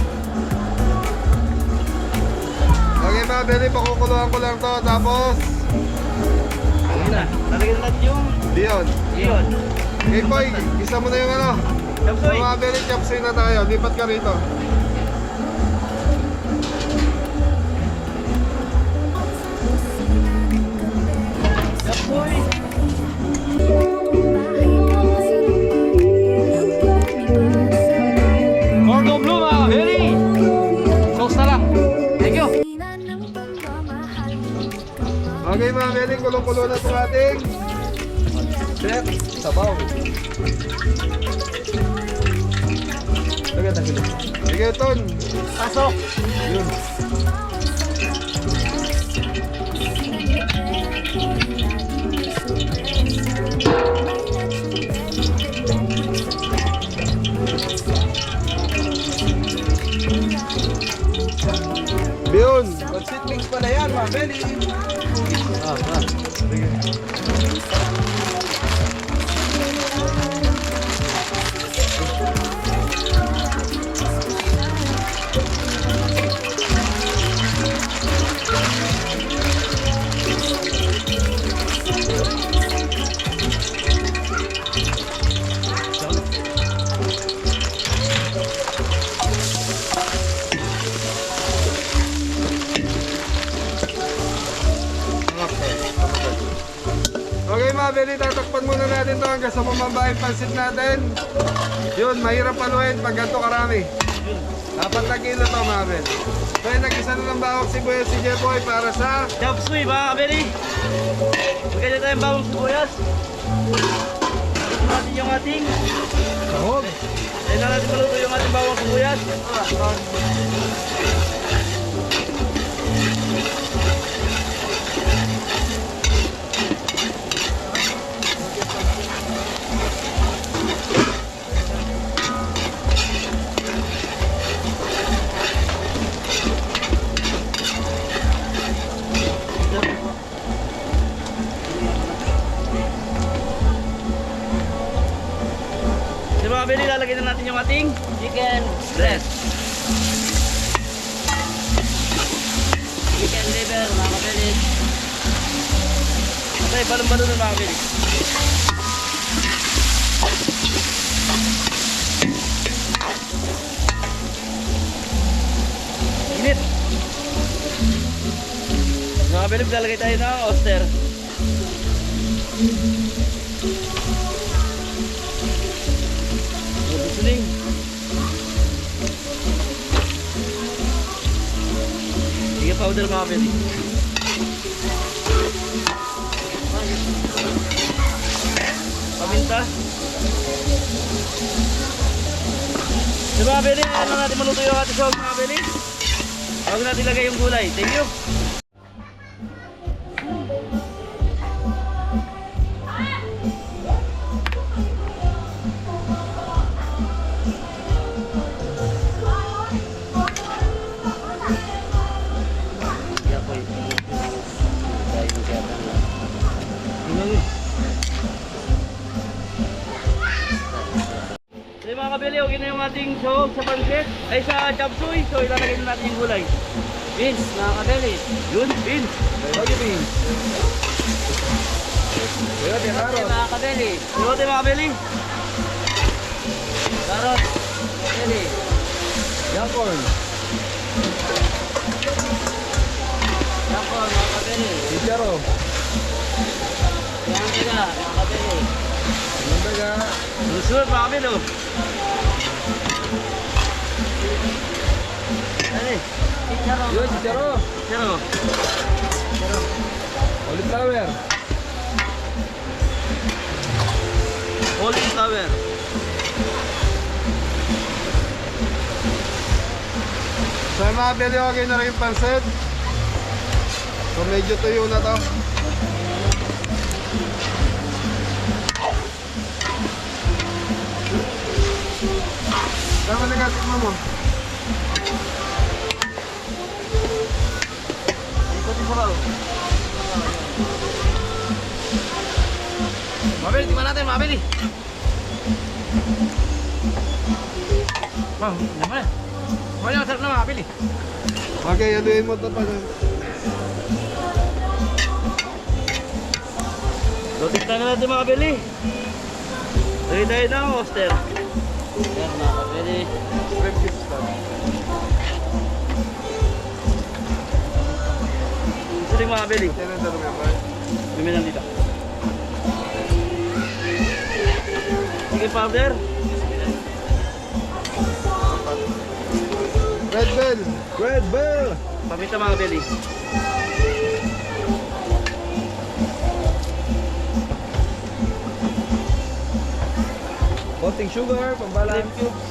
Okay mga beli, pakukuluan ko lang to. Tapos, Ayun na. Lalagyan natin yung diyon. iyon. Okay boy, isa mo na yung ano. So Chapsoy. mga beli, chopsoy na tayo. Lipat ka rito. Chapsoy. Cordon bleu mga kabeli. Sauce na lang. Thank you. Okay mga beli, kulong-kulo na itong ating Set, sabaw. Lagay tayo sila. sige ton. Pasok. Yun. Biyon. Consit mix pala yan, mabeli. Okay mga beli, tatakpan muna natin to hanggang sa mamambahin pansit natin. Yun, mahirap paluin pag ganito karami. 4 na kilo to mga beli. So yun, nag-isa na ng bawang sibuyas si Jeboy para sa Chapsoy mga kabeli. Magkanya tayong bawang sibuyas. Tapos natin yung ating Sahog. Ayun na natin maluto yung ating bawang sibuyas. Di ba kabeli, lalagyan na natin yung ating Chicken breast. Chicken liver mga kabeli. Okay, balon-balon na mga kabeli. Init. Mga kabeli, lalagay tayo ng oyster. Sizzling. Sige powder mga kabeli. Paminta. Diba mga kabeli, ayan lang natin maluto yung ating sauce mga kabeli. Bago natin ilagay yung gulay. Thank you. kabili, okay na yung ating sahog sa pancit, ay sa chop suey. So ilalagay na natin yung gulay. Beans, mga kabeli. Yun, beans. Okay, beans. Kaya, Karote, carrot. mga kabeli. Yote mga kabili. Karot, kabeli. Young corn. Yapo, mga kabeli. Chicharo. Yang tiga, mga kabeli. Mandaga. Susunod mga kabili. Oh. Ano Chicharo. Yun, chicharo. Pero, Cauliflower. holding tower. So mga beli, okay na rin yung pansit. So medyo tuyo na to. Tama na katikman mo. Ikot yung sabaw. Mabili, tingnan natin, mabili. Bang, naman na. Wala, masarap na mabili. Okay, yaluin mo ito pa. So tignan na natin mga kabili. Tayo na, Oster. Yan, mga kabeli. Shrimp cubes lang. Gusto rin mga kabili. Yan ang dalawa ba? Luminan dito. Chicken powder. Red bell. Red Bell. Pamita mga kabili. Konting sugar, pambalance. Shrimp cubes.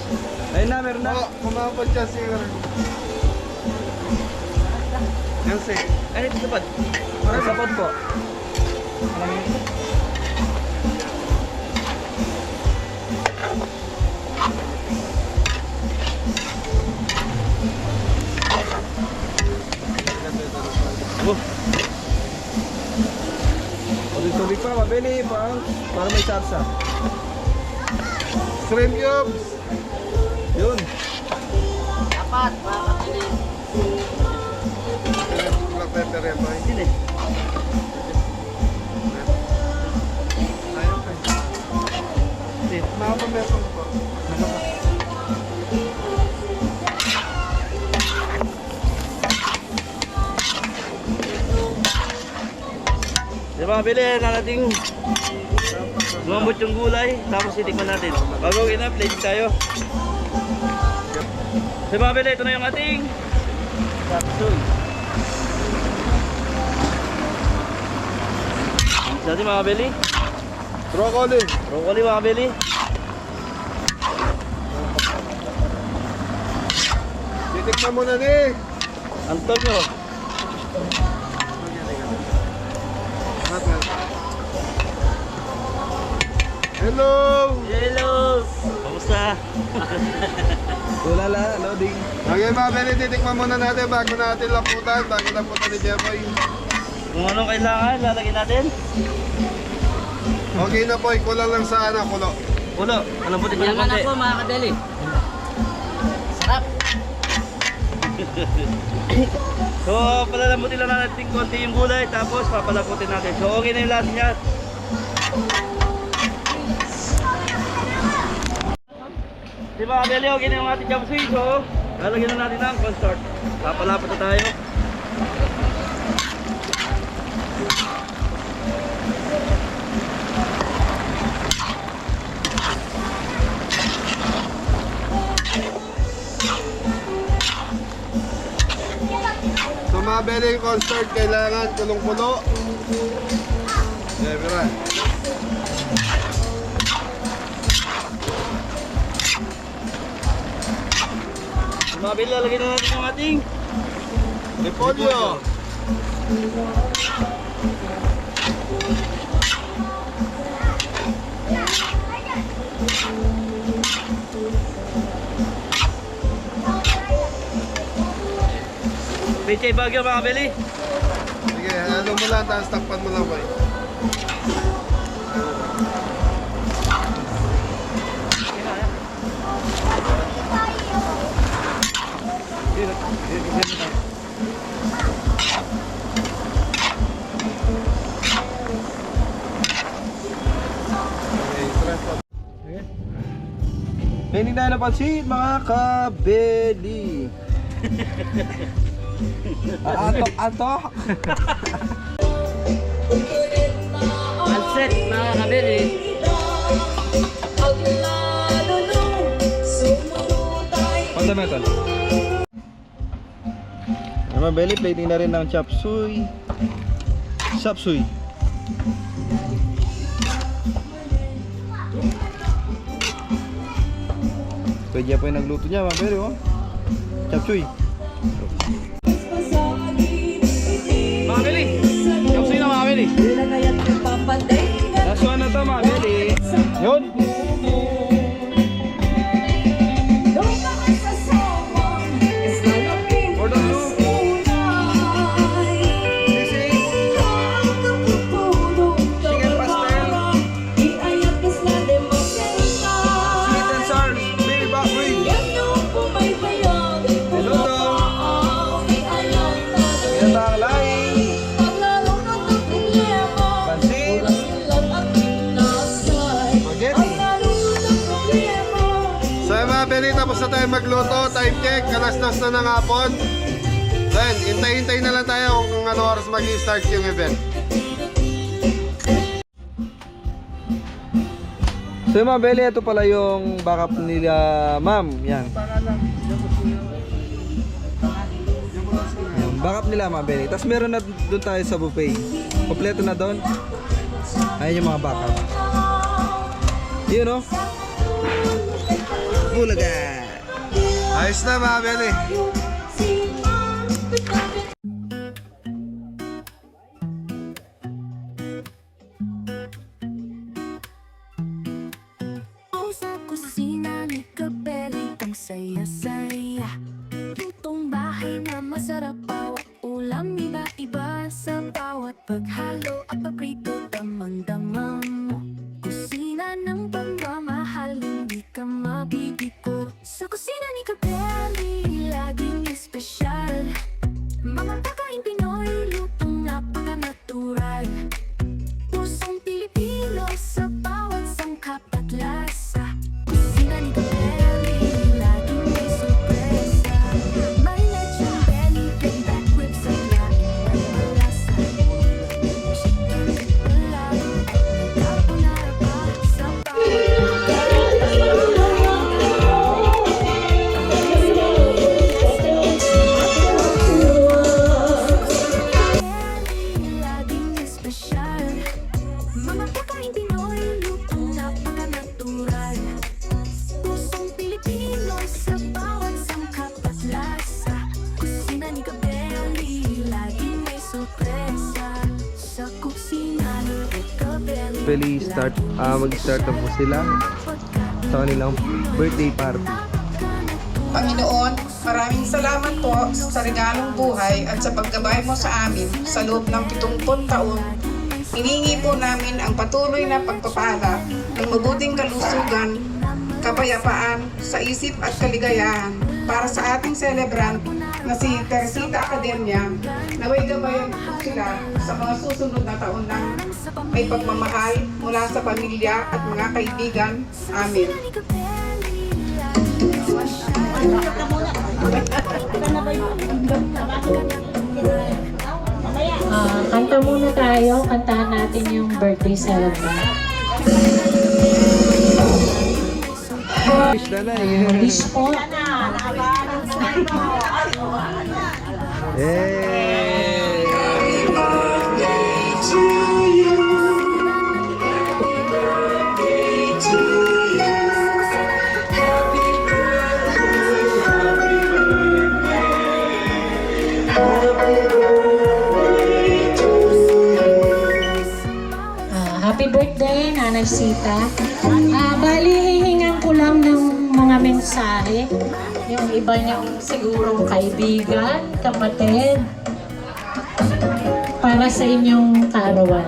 Ayun na, meron na. Oh, kumapad siya siya. Yan si. Ay, ito sapad. Para sa pod po. Oh, Tubig pa, mabili para may sarsa. Shrimp cubes. Yun. Apat, mga kabeli. Black pepper yan ba? yun eh. Ayun pa. Hindi. Nakapamesa mo pa. Di ba kabili na nating lumambot yung gulay, tapos itikman natin. Bago ina, plating tayo. Di ba kabili, ito na yung ating capsule. Sa ating mga kabili, Broccoli. broccoli mga kabili. Titikman mo na ni. Antonio. Hello. Hello! Kamusta? Tulala, loading. Okay mga beli, titikman muna natin bago natin laputan ni Jepoy. Kung anong kailangan, lalagyan natin. Okay na po, kulang lang sa kulo. Ulo, alam po tingnan Yaman ako, mga kabeli. Sarap. So, palalamutin lang natin konti yung gulay, tapos papalaputin natin. So, okay na yung lahat niya. Di ba, kabeli, okay na yung ating jam suey. So, lalagyan na natin ng cornstarch. Papalapot na tayo. So mga beli, yung cornstarch kailangan kulong-kulo. Siyempre. Mga kabeli, lalagyan na natin yung ating Repolyo. Pechay Bagyo, mga kabeli. Sige, ano mo lang, tapos takpan mo lang, boy. Hindi tayo napansin mga kabeli. Atok. All set mga kabili. Fundamental. Mga belly, plating na rin ng chop suey. Chop suey. Pwede po yung nagluto niya mga belly, oh. Chop suey. Mga Beli. Yung sino mga Beli? Last one na to mga belly. Yun. Order blue. Sisig. Chicken pastel. Sweet and sour. Baby back ribs. Luto. Ginataang laing. Pansit. Spaghetti. So yung mga Beli, tapos na tayo magluto. Time check, kalas-las na ng hapon. Then, hintay-hintay na lang tayo kung ano oras mag-start yung event. So yung mga belly, ito pala yung backup nila ma'am. Yan. Yan, backup nila mga belly. Tapos meron na doon tayo sa buffet. Kompleto na doon. Ayan yung mga backup. Yun o. Bulaga. Ayos na mga Beli. Sa kusina ni Kabeli, ang saya-saya. Lutong bahay na masarap, bawat ulam iba-iba. Sa bawat paghalo at paprito, damang-damang mo. Kusina ng pagmamahal, hindi ka mabibigo. Sa kusina ni Kabeli, laging espesyal. Mga pagkain Pinoy, lutong napaka-natural. Pusong Pilipino sa bawat sangkap at lasa. Kusina ni Kabeli, laging may sorpresa. May lechong belly, bring back ribs at laing at malasa. Chicken, palalo, at carbonara pa sa laging espesyal. Mga pagkain Pinoy, lutong napaka-natural. Pusong Pilipino sa bawat sangkap at lasa. Kusina ni Kabeli, laging may sorpresa. Sa kusina ni Kabeli, Belly start, mag-start na po sila sa kanilang birthday party. Panginoon, maraming salamat po sa regalong buhay at sa paggabay mo sa amin sa loob ng 70 taon. Hiningi po namin ang patuloy na pagpapala ng mabuting kalusugan, kapayapaan sa isip at kaligayahan para sa ating celebrant na si Teresita Academia. Naway gabayan po sila sa mga susunod na taon ng may pagmamahal mula sa pamilya at mga kaibigan. Amen. Kanta muna tayo. Kantahan natin yung birthday celebrant. Wish na na eh. Wish po. Happy birthday, Nanay Sita. Bali, hihingan ko lang ng mga mensahe. Yung iba niyong sigurong kaibigan, kapatid, para sa inyong kaarawan.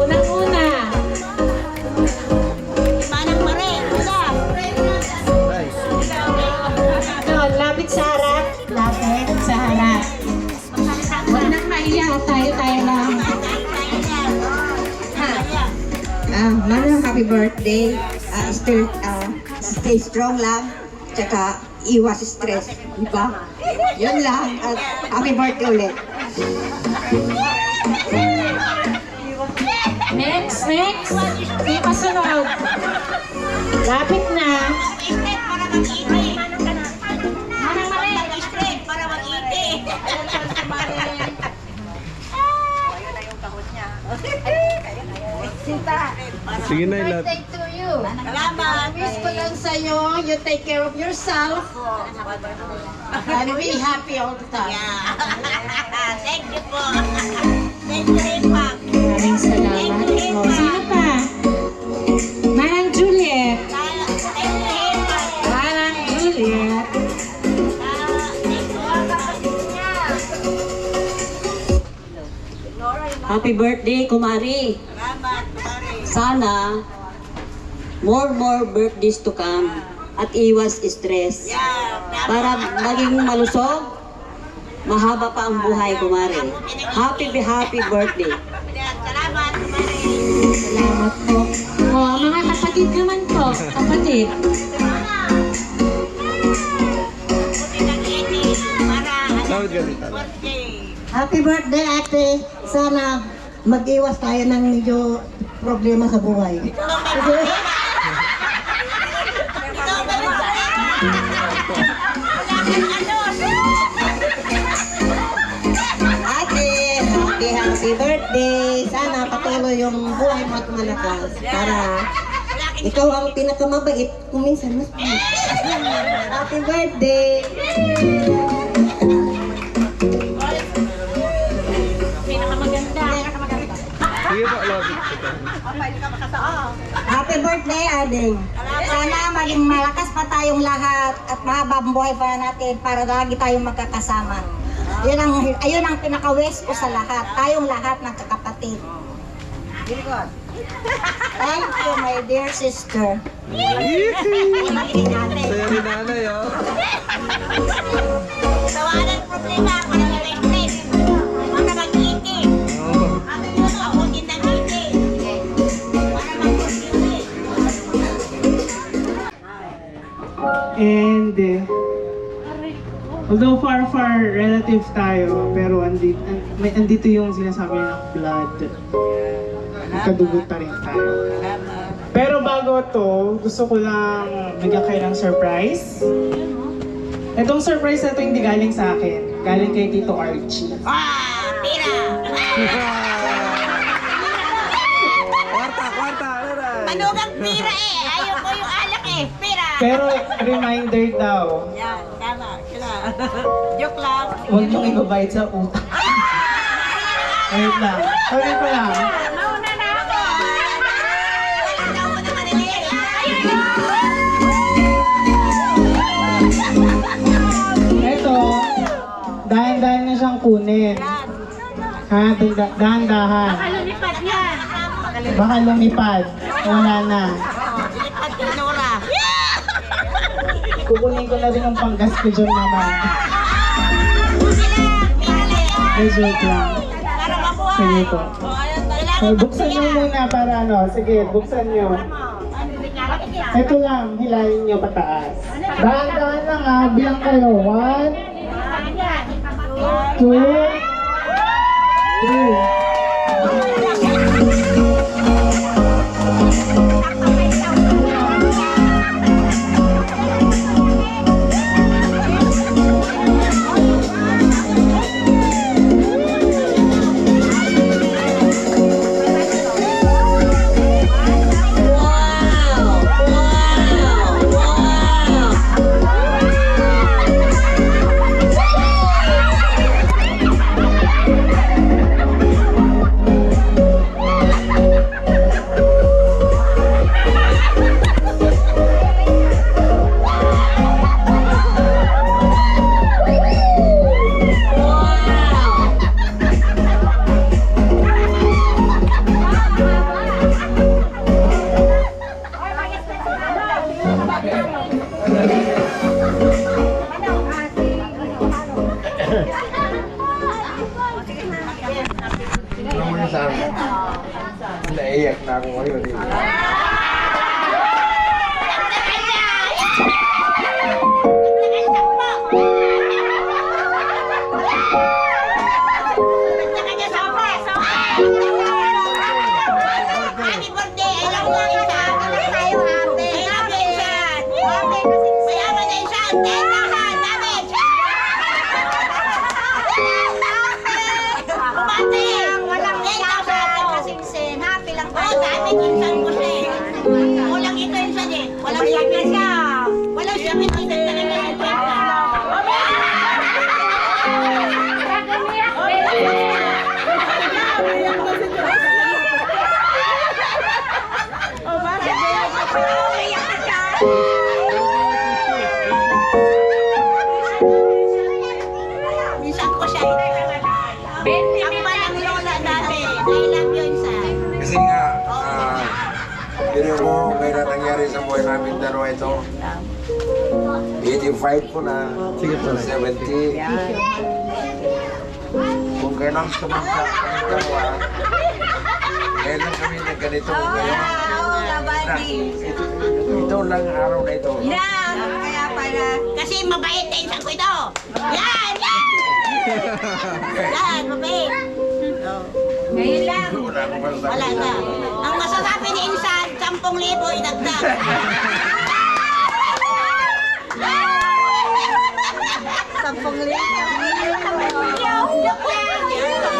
Unang-una, Manang Mare, lapit sa harap. Lapit sa harap. Huwag nang maiya, tayo lang. Manang, happy birthday. Still, stay strong lang, tsaka iwas stress, di ba? Yun lang, at happy birthday ulit. Next. May pasunod. Lapit na. Sige na, ilat. Birthday to you. Salamat. Wish ko lang sa'yo, you take care of yourself. And be happy all the time. Thank you po. Thank you rin, ma'am. Maraming salamat. O, sino pa? Manang Juliet. Manang Juliet. Happy birthday, Kumari. Sana more birthdays to come at iwas stress. Para maging malusog, mahaba pa ang buhay, Kumari. Happy birthday. Salamat po. O, mga kapatid naman po. Kapatid. Tawad ka dito. Happy birthday, ate. Sana mag-iwas tayo ng medyo problema sa buhay. Ate, happy birthday. Sana patuloy yung buhay mo at malakas. Para ikaw ang pinakamabait kung minsan mas happy birthday. Sige po, lobby. Happy birthday, Ading. Sana maging malakas pa tayong lahat at mahaba ang buhay pa natin para lagi tayong magkakasama. Ayun ang pinaka-wish ko sa lahat. Tayong lahat ng kakapatid. Thank you, my dear sister. Saya rin nanay, oh. Tawanan problema para mag-stress. Para mag-iiti. Ako din nag-iiti. Para mag-iiti. And although far relatives tayo, pero andito yung sinasabi ng blood. Magkadugot pa rin tayo. Pero bago to, gusto ko lang bigyan kayo ng surprise. Itong surprise na to hindi galing sa akin. Galing kay Tito Archie. Pira! Kwarta, aray. Manugang pira eh. Ayaw ko yung alak eh. Pira! Pero reminder daw, Yan, tama. Sila. Joke lang. huwag niyong ibabayad sa utang. Wait lang. Sorry pa lang. Mauna na ako. Ikaw mo naman rin. Ito, dahan-dahan na siyang kunin. Ha? Dahan-dahan. Lumipad yan. Baka lumipad. Wala na. Lumipad kay Nora. Kukunin ko na rin ang panggas ko dyan naman. Joke lang. Para mabuhay. Sige po. So, buksan nyo muna para ano. Sige, buksan nyo. Ito lang, hilahin nyo pataas. Dahan-dahan lang ha. Bilang kayo. 1, 2, Naiyak na ako ngayon. kahit insan ko siya eh. Walang ito insan eh. Walang sakit siya. Walang sakit insan talaga yung kwenta. Minsan ko siya ang palang lola dati. I love you, insan. Kasi nga, yun mo, may nangyari sa buhay namin dalawa ito. 85 ko na, 70. Kung kailan tumangka kami dalawa, kailan kami na ganito ngayon. Ito lang araw na ito. Yan! Kaya pala. Kasi mabait na insan ko ito. Yan! Yan! Yan, mabait. Ngayon lang. Wala na. Ang masasabi ni insan, 10,000 idagdag. Wala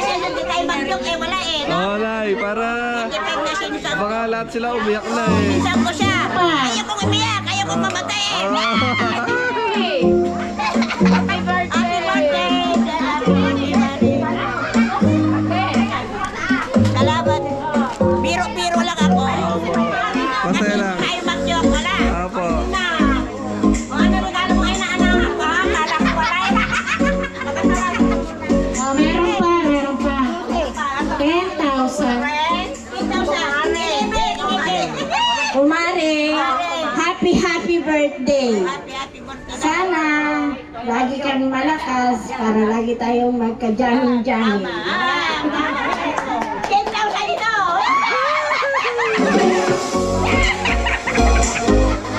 siya sa di tayo mag-joke eh, wala eh. No? Oh, Nay, para Depende na siya insan. baka lahat sila umiyak na eh. Insan ko siya. Ayaw kong umiyak, ayaw kong mamatay eh. Happy birthday! Salamat. Biro-biro lang ako. Masaya lang. Tayo mag-joke, wala. Apo. Na. Ano regalo mo kayo na anak? Kala ko wala eh. Oh, meron pa. 10,000. Umare, happy birthday. Sana lagi kang malakas para lagi tayong magka-jamming-jamming. 10,000 ito!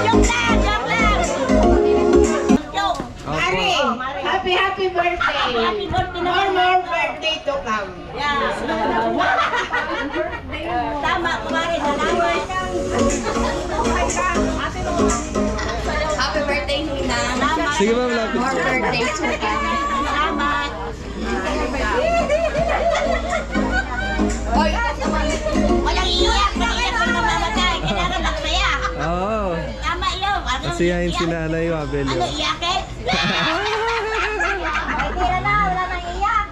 Joke lang! Joke lang! Joke! Mare, happy birthday. Happy birthday na More birthday to come. Yeah. Tama, kumari. Salamat. Happy birthday, Nina. Salamat. Sige ma'am, lapit. More birthday to come. Salamat. Walang iiyak. Mag-iyak kung mamamatay. Kailangan magsaya. Oo. Tama yun. Kasiyahin si Nanay Mabel Ano, yun. iyakin? Ay, tira na. Wala nang iyak.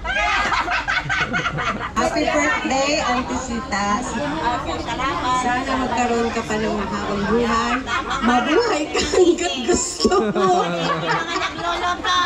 Happy birthday, Auntie Sita. Salamat. Sana magkaroon ka pa ng mahabang buhay. Mabuhay ka hanggat gusto mo. Mga nagloloto.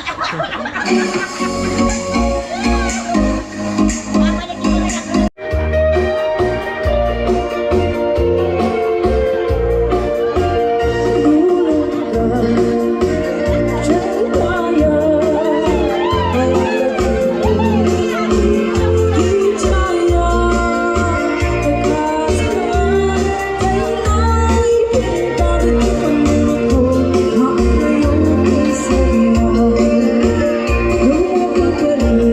Thank you.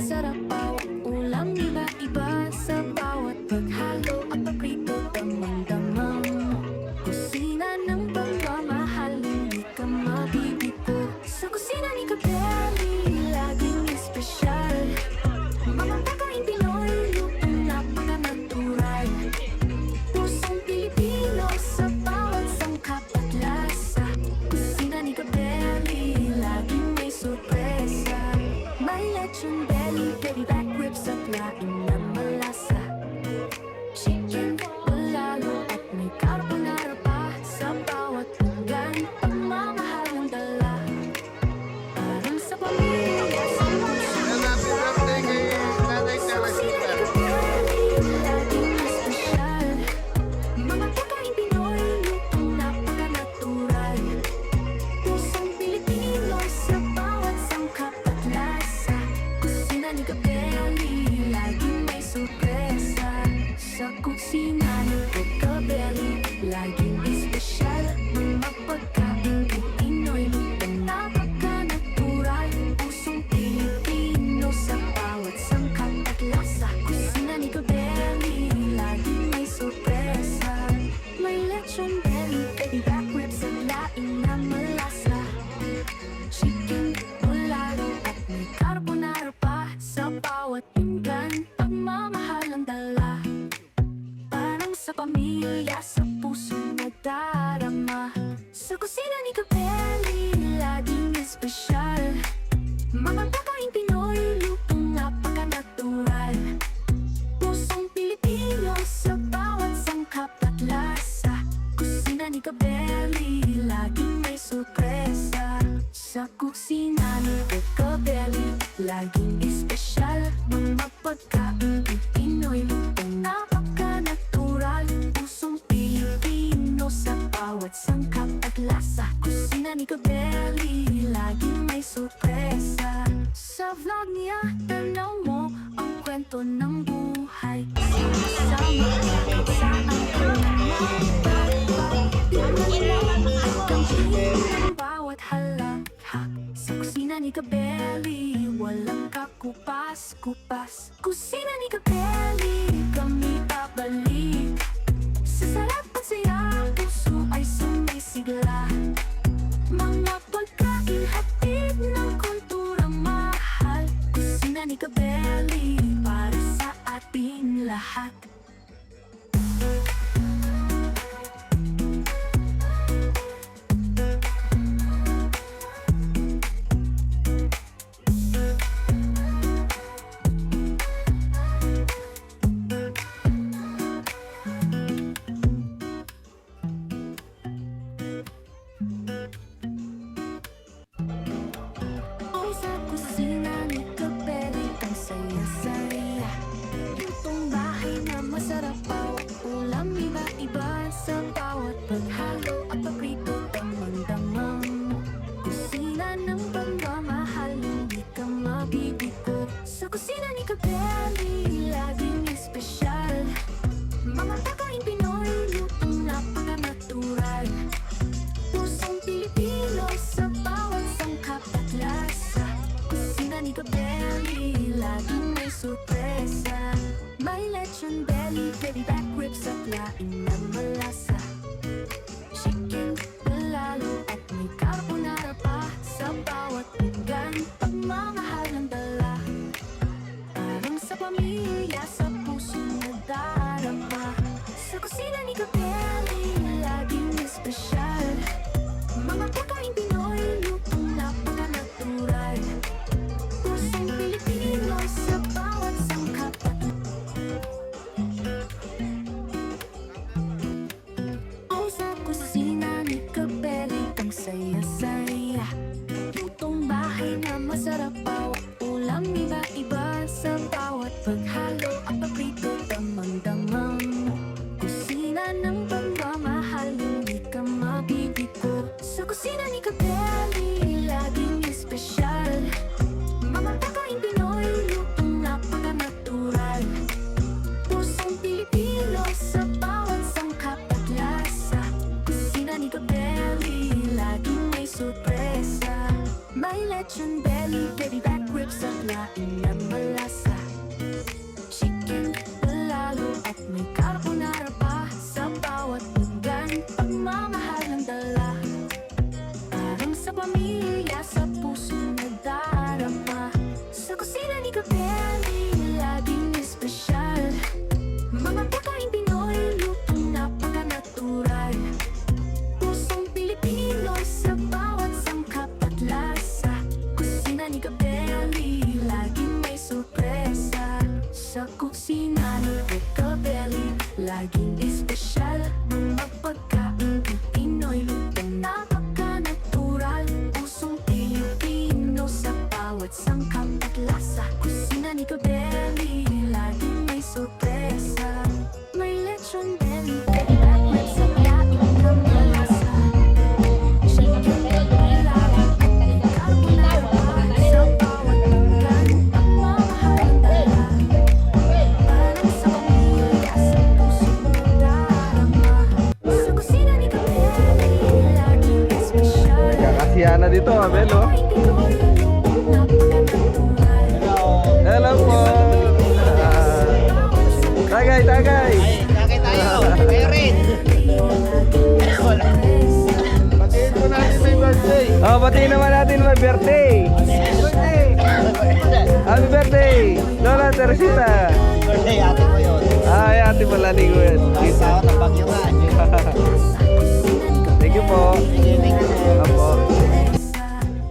masarap bawat ulam, iba-iba sa bawat paghalo at pagrito, damang-damang kusina ng pagmamahal, hindi ka mabibigo. Sa kusina ni Kabeli, laging espesyal. Mga pagkain Pinoy, lutong napaka-natural. Pusong Pilipino sa bawat sangkap at lasa. Kusina ni Kabeli, laging may sorpresa. May lechon belly, baby back ribs at laing na malasa. Chicken, bulalo at may carbonara pa. Sa bawat lugar, pagmamahal ang dala. Parang sa pamilya, sa puso. Happy birthday kay Nanay Teresita. Laging espesyal. Mga pagkain Pinoy, lutong napaka-natural. Pusong Pilipino sa bawat sangkap at lasa. Kusina ni Kabeli, laging may sorpresa. Sa kusina ni Kabeli, laging espesyal. Mga pagkain Pinoy, lutong napaka-natural. Pusong Pilipino sa bawat sangkap at lasa. Kusina ni Kabeli, laging may sorpresa. May lechon belly, baby back ribs at laing na malasa. Chicken, bulalo at may carbonara pa. Sa bawat pinggan, pagmamahal ang dala. Parang sa pamilya, sa puso nagdarama. Sa kusina ni Kabeli, laging espesyal. Mga pagkain Pinoy, lutong napaka-natural. Pusong Pilipino sa bawat sangkap at lasa. Kusina ni Kabeli, laging may sorpresa. Sa kusina ni Kabeli, laging espesyal. Mga pagkain Pinoy, lutong napaka-natural. Pusong Pilipino sa bawat sangkap at lasa. Kusina ni Kabeli, laging may sorpresa. Sa vlog niya, tanaw mo ang kwento ng buhay. Sama sa ang ang bawat halakhak. Sa kusina ni Kabeli, walang kakupas-kupas. Kusina ni Kabeli, kami babalik. Sa sarap at saya, puso ay sumisigla. Mga pagkain hatid ng kulturang mahal. Kusina ni Kabeli, para sa ating lahat. Ay, sa kusina ni Kabeli, ang saya-saya. Lutong bahay na masarap, bawat ulam iba-iba. Sa bawat paghalo at pagrito, damang-damang kusina ng pagmamahal, hindi ka mabibigo. Sa kusina ni Kabeli, laging espesyal. Mga pagkain Pinoy, lutong napaka-natural. Pusong Pilipino sa bawat sangkap at lasa. Kusina ni Kabeli, laging may sorpresa. May lechon belly, baby back ribs at laing na malasa. Chicken, bulalo at may carbonara pa. Sa bawat pinggan, pagmamahal ang dala. Parang sa pamilya, sa puso nagdarama. Sa kusina ni Kabeli, laging espesyal. Mga pagkain Pinoy, lutong napaka-natural. Pusong Pilipino sa bawat sangkap at ay, sa kusina ni Kabeli, ang saya-saya. Lutong bahay na masarap, bawat ulam iba-iba. Sa bawat paghalo at pagrito, damang-damang kusina ng pagmamahal, hindi ka mabibigo. Sa kusina ni Kabeli, laging espesyal. Mga pagkain Pinoy, lutong napaka-natural. Pusong Pilipino sa bawat sangkap at lasa. Kusina ni Kabeli, laging may sorpresa. May lechon belly, baby back ribs at laing na malasa. Capelli, laging espesyal. Mga pagkain Pinoy, lutong napaka-natural. Pusong Pilipino sa bawat sangkap at lasa. Kusina ni Capelli, laging may sorpresa. Sa kusina ni Capelli, laging espesyal. Mga pagkain Pinoy, lutong napaka-natural. Pusong Pilipino sa bawat sangkap at lasa. Kusina ni Capelli, laging may sorpresa. May lechon bente, at sa daing kamalasa. Chicken Capella, carbonara, sa bawat pagkan, ang mamahaling dala. Parang sa pamilya, sa puso mo darama. Sa kusina ni Capelli, laging espesyal. Kakasiya na dito, Abel, oh. Hello po. Tagay, tagay. Tagay tayo. Kayo rin. Batiin po natin may birthday. Oh, batiin naman natin may birthday. Happy birthday, Lola Teresita. Birthday, ate ko yun. Ay, ate pala ni Kuya. Tawag ng bagyo nga. Thank you po. Apo.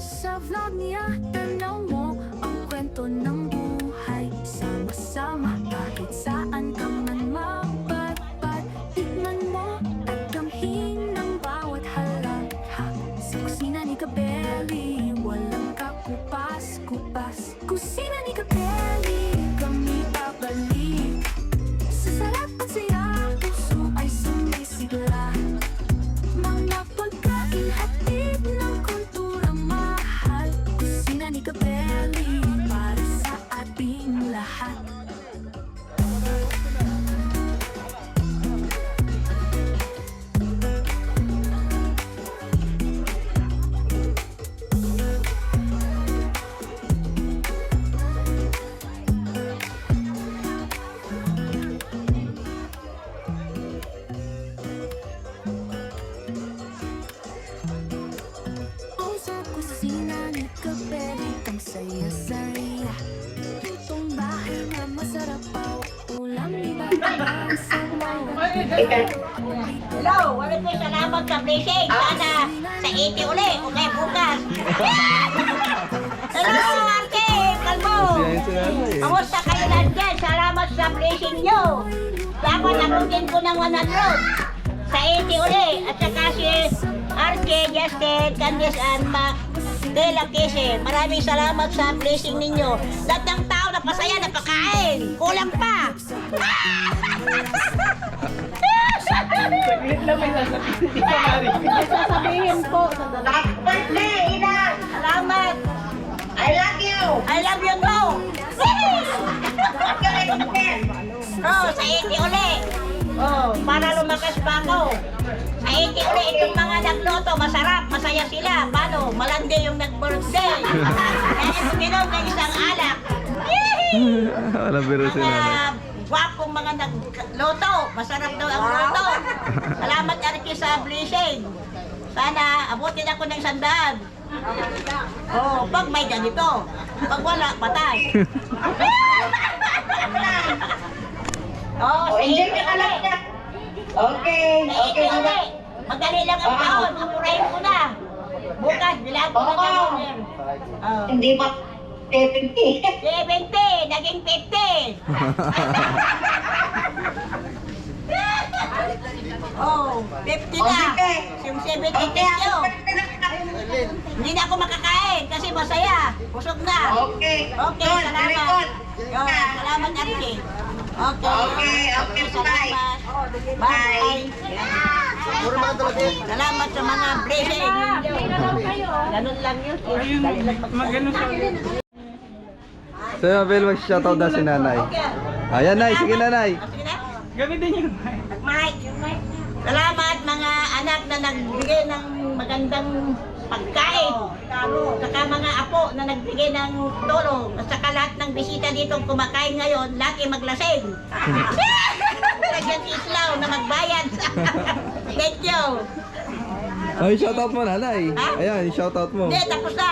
Sa vlog niya, tanaw mo ang kwento ng buhay. Sama-sama, kahit saan ka man magpadpad. Tignan mo at damhin ng bawat halakhak. Sa kusina ni Capelli, walang kakupas-kupas. Kusina ni Capelli, kami babalik. Sa sarap at saya, puso ay sumisigla. Mga pagkain hatid ng kultura mahal. Kusina ni Capelli, para sa ating lahat. Sa kusina ni Capelli, ang saya-saya. Lutong bahay na masarap pa. Ulam iba-iba sa bawat. Hello, wala po salamat sa blessing. Sana sa 80 uli, okay bukas. Hello, Ate, Kalmo. Kamusta kayo lahat dyan? Salamat sa blessing nyo. Dapat abutin ko ng 100. Sa 80 uli. At saka si Arke, Justin, Candice, and Mac de la Quise. Maraming salamat sa blessing ninyo. Lahat ng tao na pasaya na pakain. Kulang pa. Saglit lang may sasabihin. Hindi ko marinig. Sasabihin po. Happy birthday, Ina! Salamat! I love you! I love you too! Oh, sa 80 uli! Oh, para lumakas pa ako. Sa 80 uli, itong mga nagluto, masarap, masaya sila. Paano? Malandi yung nag-birthday. Kaya suminom ng isang alak. Wala biro si nanay. Mga gwapong mga nagluto. Masarap daw ang luto. Salamat, Arki, sa blessing. Sana abutin ako ng 100. Oh, pag may ganito. Pag wala, patay. Oh, enjoy ka lang. Okay, okay. Madali lang ang taon. Apurahin ko na. Bukas, bilang ko na ganun. Hindi pa 70. 70, naging 50. Oh, 50 na. Yung 70 kilo. Hindi na ako makakain kasi masaya. Busog na. Okay. Okay, salamat. Salamat, Arki. Okay, salamat. Bye. Salamat sa mga blessing. Ganun lang yun. Magano sa So, Abel, mag-shoutout na si nanay. Ayan, nay. Sige, nanay. Gamitin yung Mike. Salamat mga anak na nagbigay ng magandang pagkain. Saka mga apo na nagbigay ng tulong. At saka lahat ng bisita dito kumakain ngayon, lagi maglasing. Lagyan si Islaw na magbayad. Thank you. Ay, shoutout mo, nanay. Ayan, shoutout mo. Hindi, tapos na.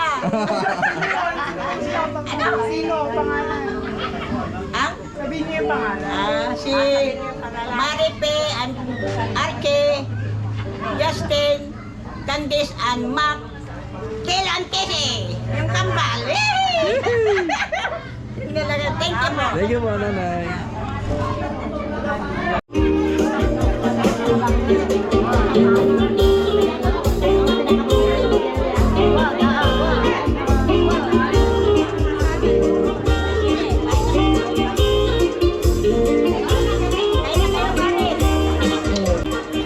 Ano? sino pangalan? yung pangalan? Si Maripe and Arke, Justin, Candice and Mark, Kel and Kese, yung kambal. Thank you po. Thank you po, nanay.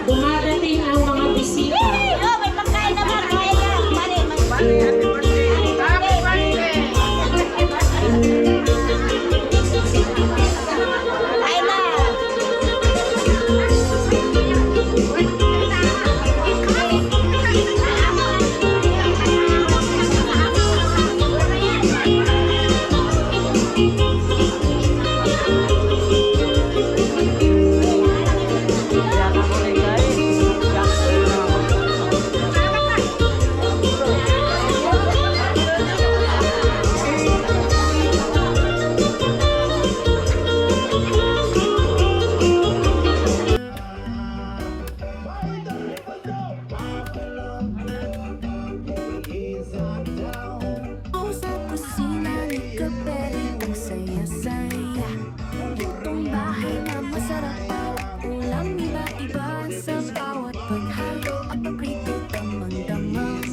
Dumadating ang mga bisita. May pagkain naman. Sa kusina ni Kapeli, ang saya-saya. Itong bahay na masarap, bawat ulam iba-iba. Sa bawat paghalo at pagrito, damang-damang.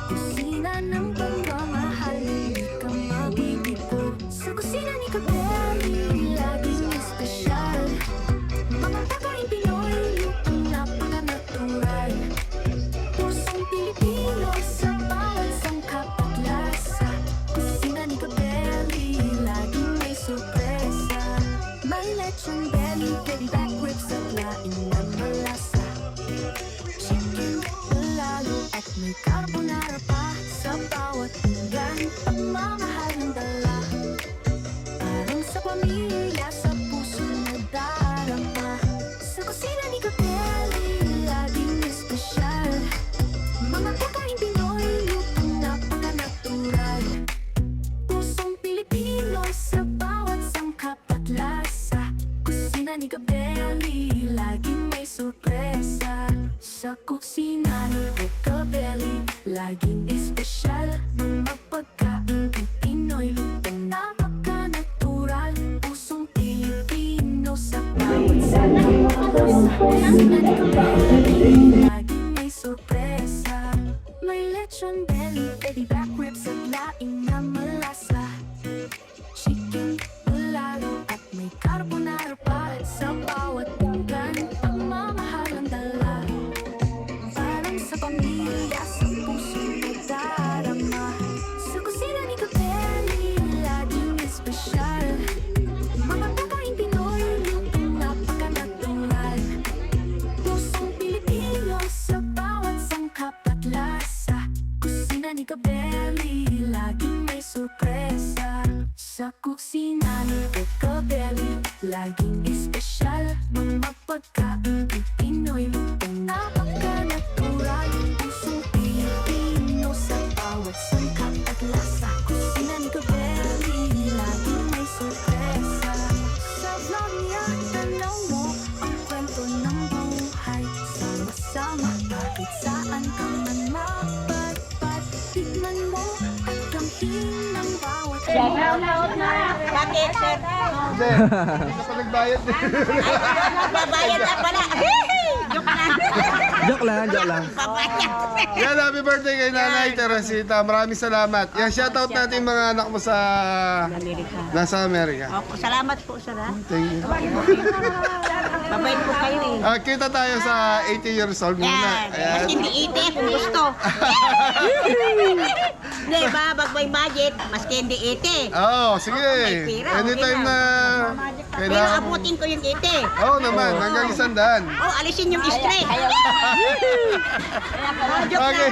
Kusina ng pagmamahal, hindi ka mabibigo. Sa kusina ni Kapeli, laging espesyal. Mga pagkain Pinoy, lutong napaka-natural. Pusong Pilipino sa bawat sangkap at lasa. Kusina ni Kapeli, laging may sorpresa. May lechon belly, baby back ribs at laing na malasa. Chicken, lalo at may carbonara pa. Sa bawat pinggan, pagmamahal ng dala. Parang sa pamilya, sa puso na darama. Sa kusina ni Kapeli, laging espesyal. Mga pagkain Pinoy, lutong napaka-natural. Pusong Pilipino sa bawat sangkap at lasa. Kusina ni Kapeli, laging may sorpresa. Sa kusina ni Kapeli, laging espesyal. Mga pagkain Pinoy, lutong napaka-natural. Pusong Pilipino sa bawat sangkap at lasa. Kusina ni Kapeli, laging may sorpresa. May lechon belly, baby back ribs at laing na malasa. Chicken, lalo at may carbonara pa. Sa bawat pinggan, pagmamahal ang dala. Parang sa pamilya, sa puso na darama. Sa kusina ni Kapeli, laging espesyal. Mga pagkain Pinoy, lutong napaka-natural. Pusong Pilipino sa bawat sangkap at lasa. Kusina ni Kapeli, laging may sorpresa. Sa kusina ni Kapeli, laging espesyal. Mga pagkain Pinoy, lutong napaka-natural. Pusong Pilipino sa bawat sangkap at lasa. Kusina ni Kapeli, laging may sorpresa. Sa vlog niya, tanaw mo ang kwento ng buhay. Sama-sama, kahit saan ka man mapadpad. Tikman mo at kamhin ng bawat Bakit, sir? Hindi, hindi ka pa nagbayad. Babayad na pala. Joke lang. Joke lang, joke lang. Yan, happy birthday kay Nanay Teresita. Maraming salamat. Yan, shoutout natin yung mga anak mo sa nasa Amerika. Opo, salamat po, sir. Thank you. Mabait po kayo eh. Kita tayo sa 80 years old muna. Yan. Ayan. Mas hindi ite kung gusto. Di ba? Pag may budget, mas hindi ite. Oo, sige. may pera, Anytime okay na Pero kailangan mo. abutin ko yung ite. Oo naman, hanggang 100. Oh, alisin yung straight. Okay.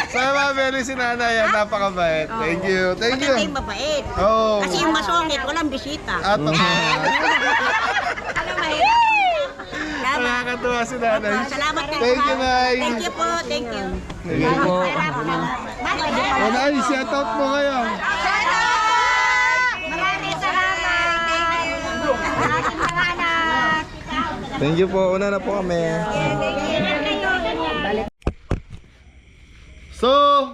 Salamat, Mary, si Nanay. Yan, napakabait. Thank you. Thank you. Maganda yung mabait. Oo. Kasi yung masungit, walang bisita. At Ano mahirap? nakakatuwa si Nanay. Salamat din Thank you, Nay. Thank you po. Thank you. Thank you po. O, Nay, shout out mo ngayon. Maraming salamat. Thank you po. Una na po kami. So,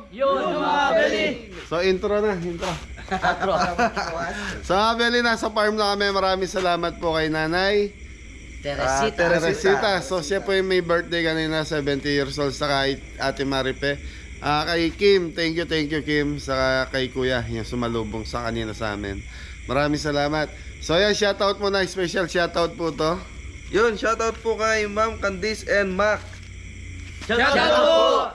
Yun, mga Beli! so intro na, intro. So mga Beli, nasa farm na kami. Maraming salamat po kay Nanay Teresita. So siya po yung may birthday kanina, 70 years old. Saka Ate Maripe. Kay Kim, thank you Kim. Saka kay Kuya, yung sumalubong sa kanina sa amin. Maraming salamat. So yan, shoutout muna, special shoutout po to. Yun, shoutout po kay Ma'am Candice and Mac. Shoutout po!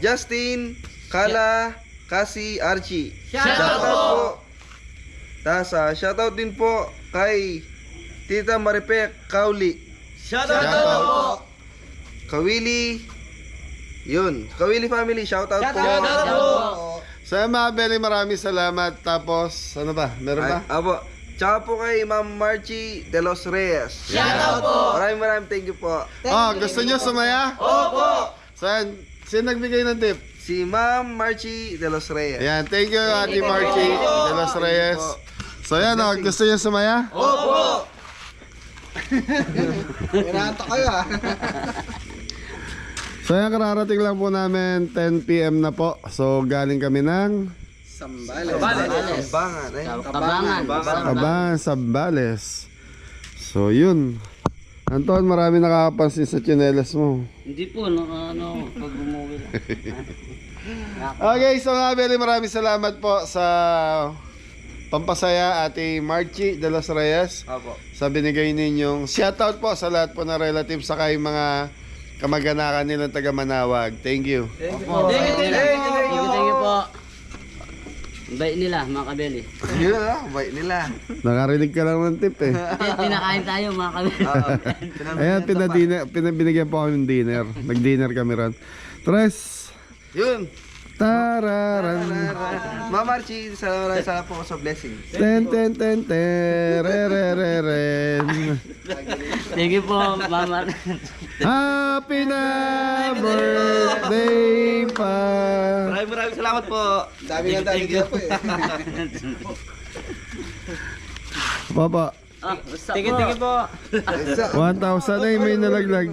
Justin, Kala, Cassie, Archie. Shoutout po! Tapos shoutout din po kay Tita Maripe Kauli. Shoutout po! Kawili. Yun, Kawili family, shoutout po. Shoutout po! So yan mga Beli, maraming salamat. Tapos, ano ba? Meron ba? Apo. Tsaka po kay Ma'am Marchie de los Reyes. Shoutout po! Maraming thank you po. Gusto nyo sumaya? Opo! So yan, sino nagbigay ng tip? Si Ma'am Marchie de los Reyes. Ayan, thank you Ate Marchie de los Reyes. So yan, gusto nyo sumaya? Opo! Pinata kayo So yan, kararating lang po namin 10 PM na po. So galing kami ng Kabangan, Sambales. So yun. Anton, marami nakakapansin sa tsinelas mo. Hindi po, pag umuwi lang. Okay, so mga Beli, maraming salamat po sa pampasaya Ate Marchie de los Reyes. Apo. Sa binigay ninyong shoutout po sa lahat po ng relatives saka yung mga kamag-anakan nilang taga Manawag. Thank you. Thank you po. Bait nila, mga kabeli. Yun bait nila. Nakarinig ka lang ng tip eh. Tinakain tayo, mga kabeli. Ayan, binigyan po kami ng dinner. Nag-dinner kami ron. Tres. Yun. Tararan. Ma'am Marchie, salamat po sa blessing. Ten. Re. Thank you po, Mama. Happy na birthday pa. Maraming salamat po. Dami nga tayo dito po Papa. Thank you po! 1,000 ay may nalaglag.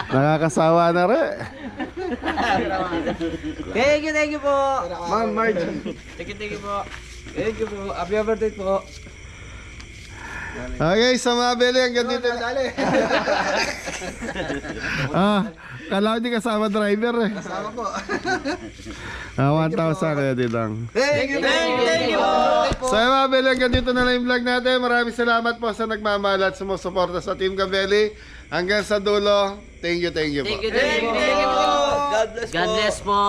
Nakakasawa na rin. Thank you po! Ma'am Marchie. Thank you po! Thank you po! Happy birthday po! Okay, sa mga Beli, hanggang dito na. Kala ko di kasama driver eh. Kasama po. 1,000 kaya lang. Thank you po. So mga Beli, hanggang dito na lang yung vlog natin. Maraming salamat po sa nagmamahal at sumusuporta sa Team Gabelli. Hanggang sa dulo, thank you po. Thank you po. God bless po. God bless po.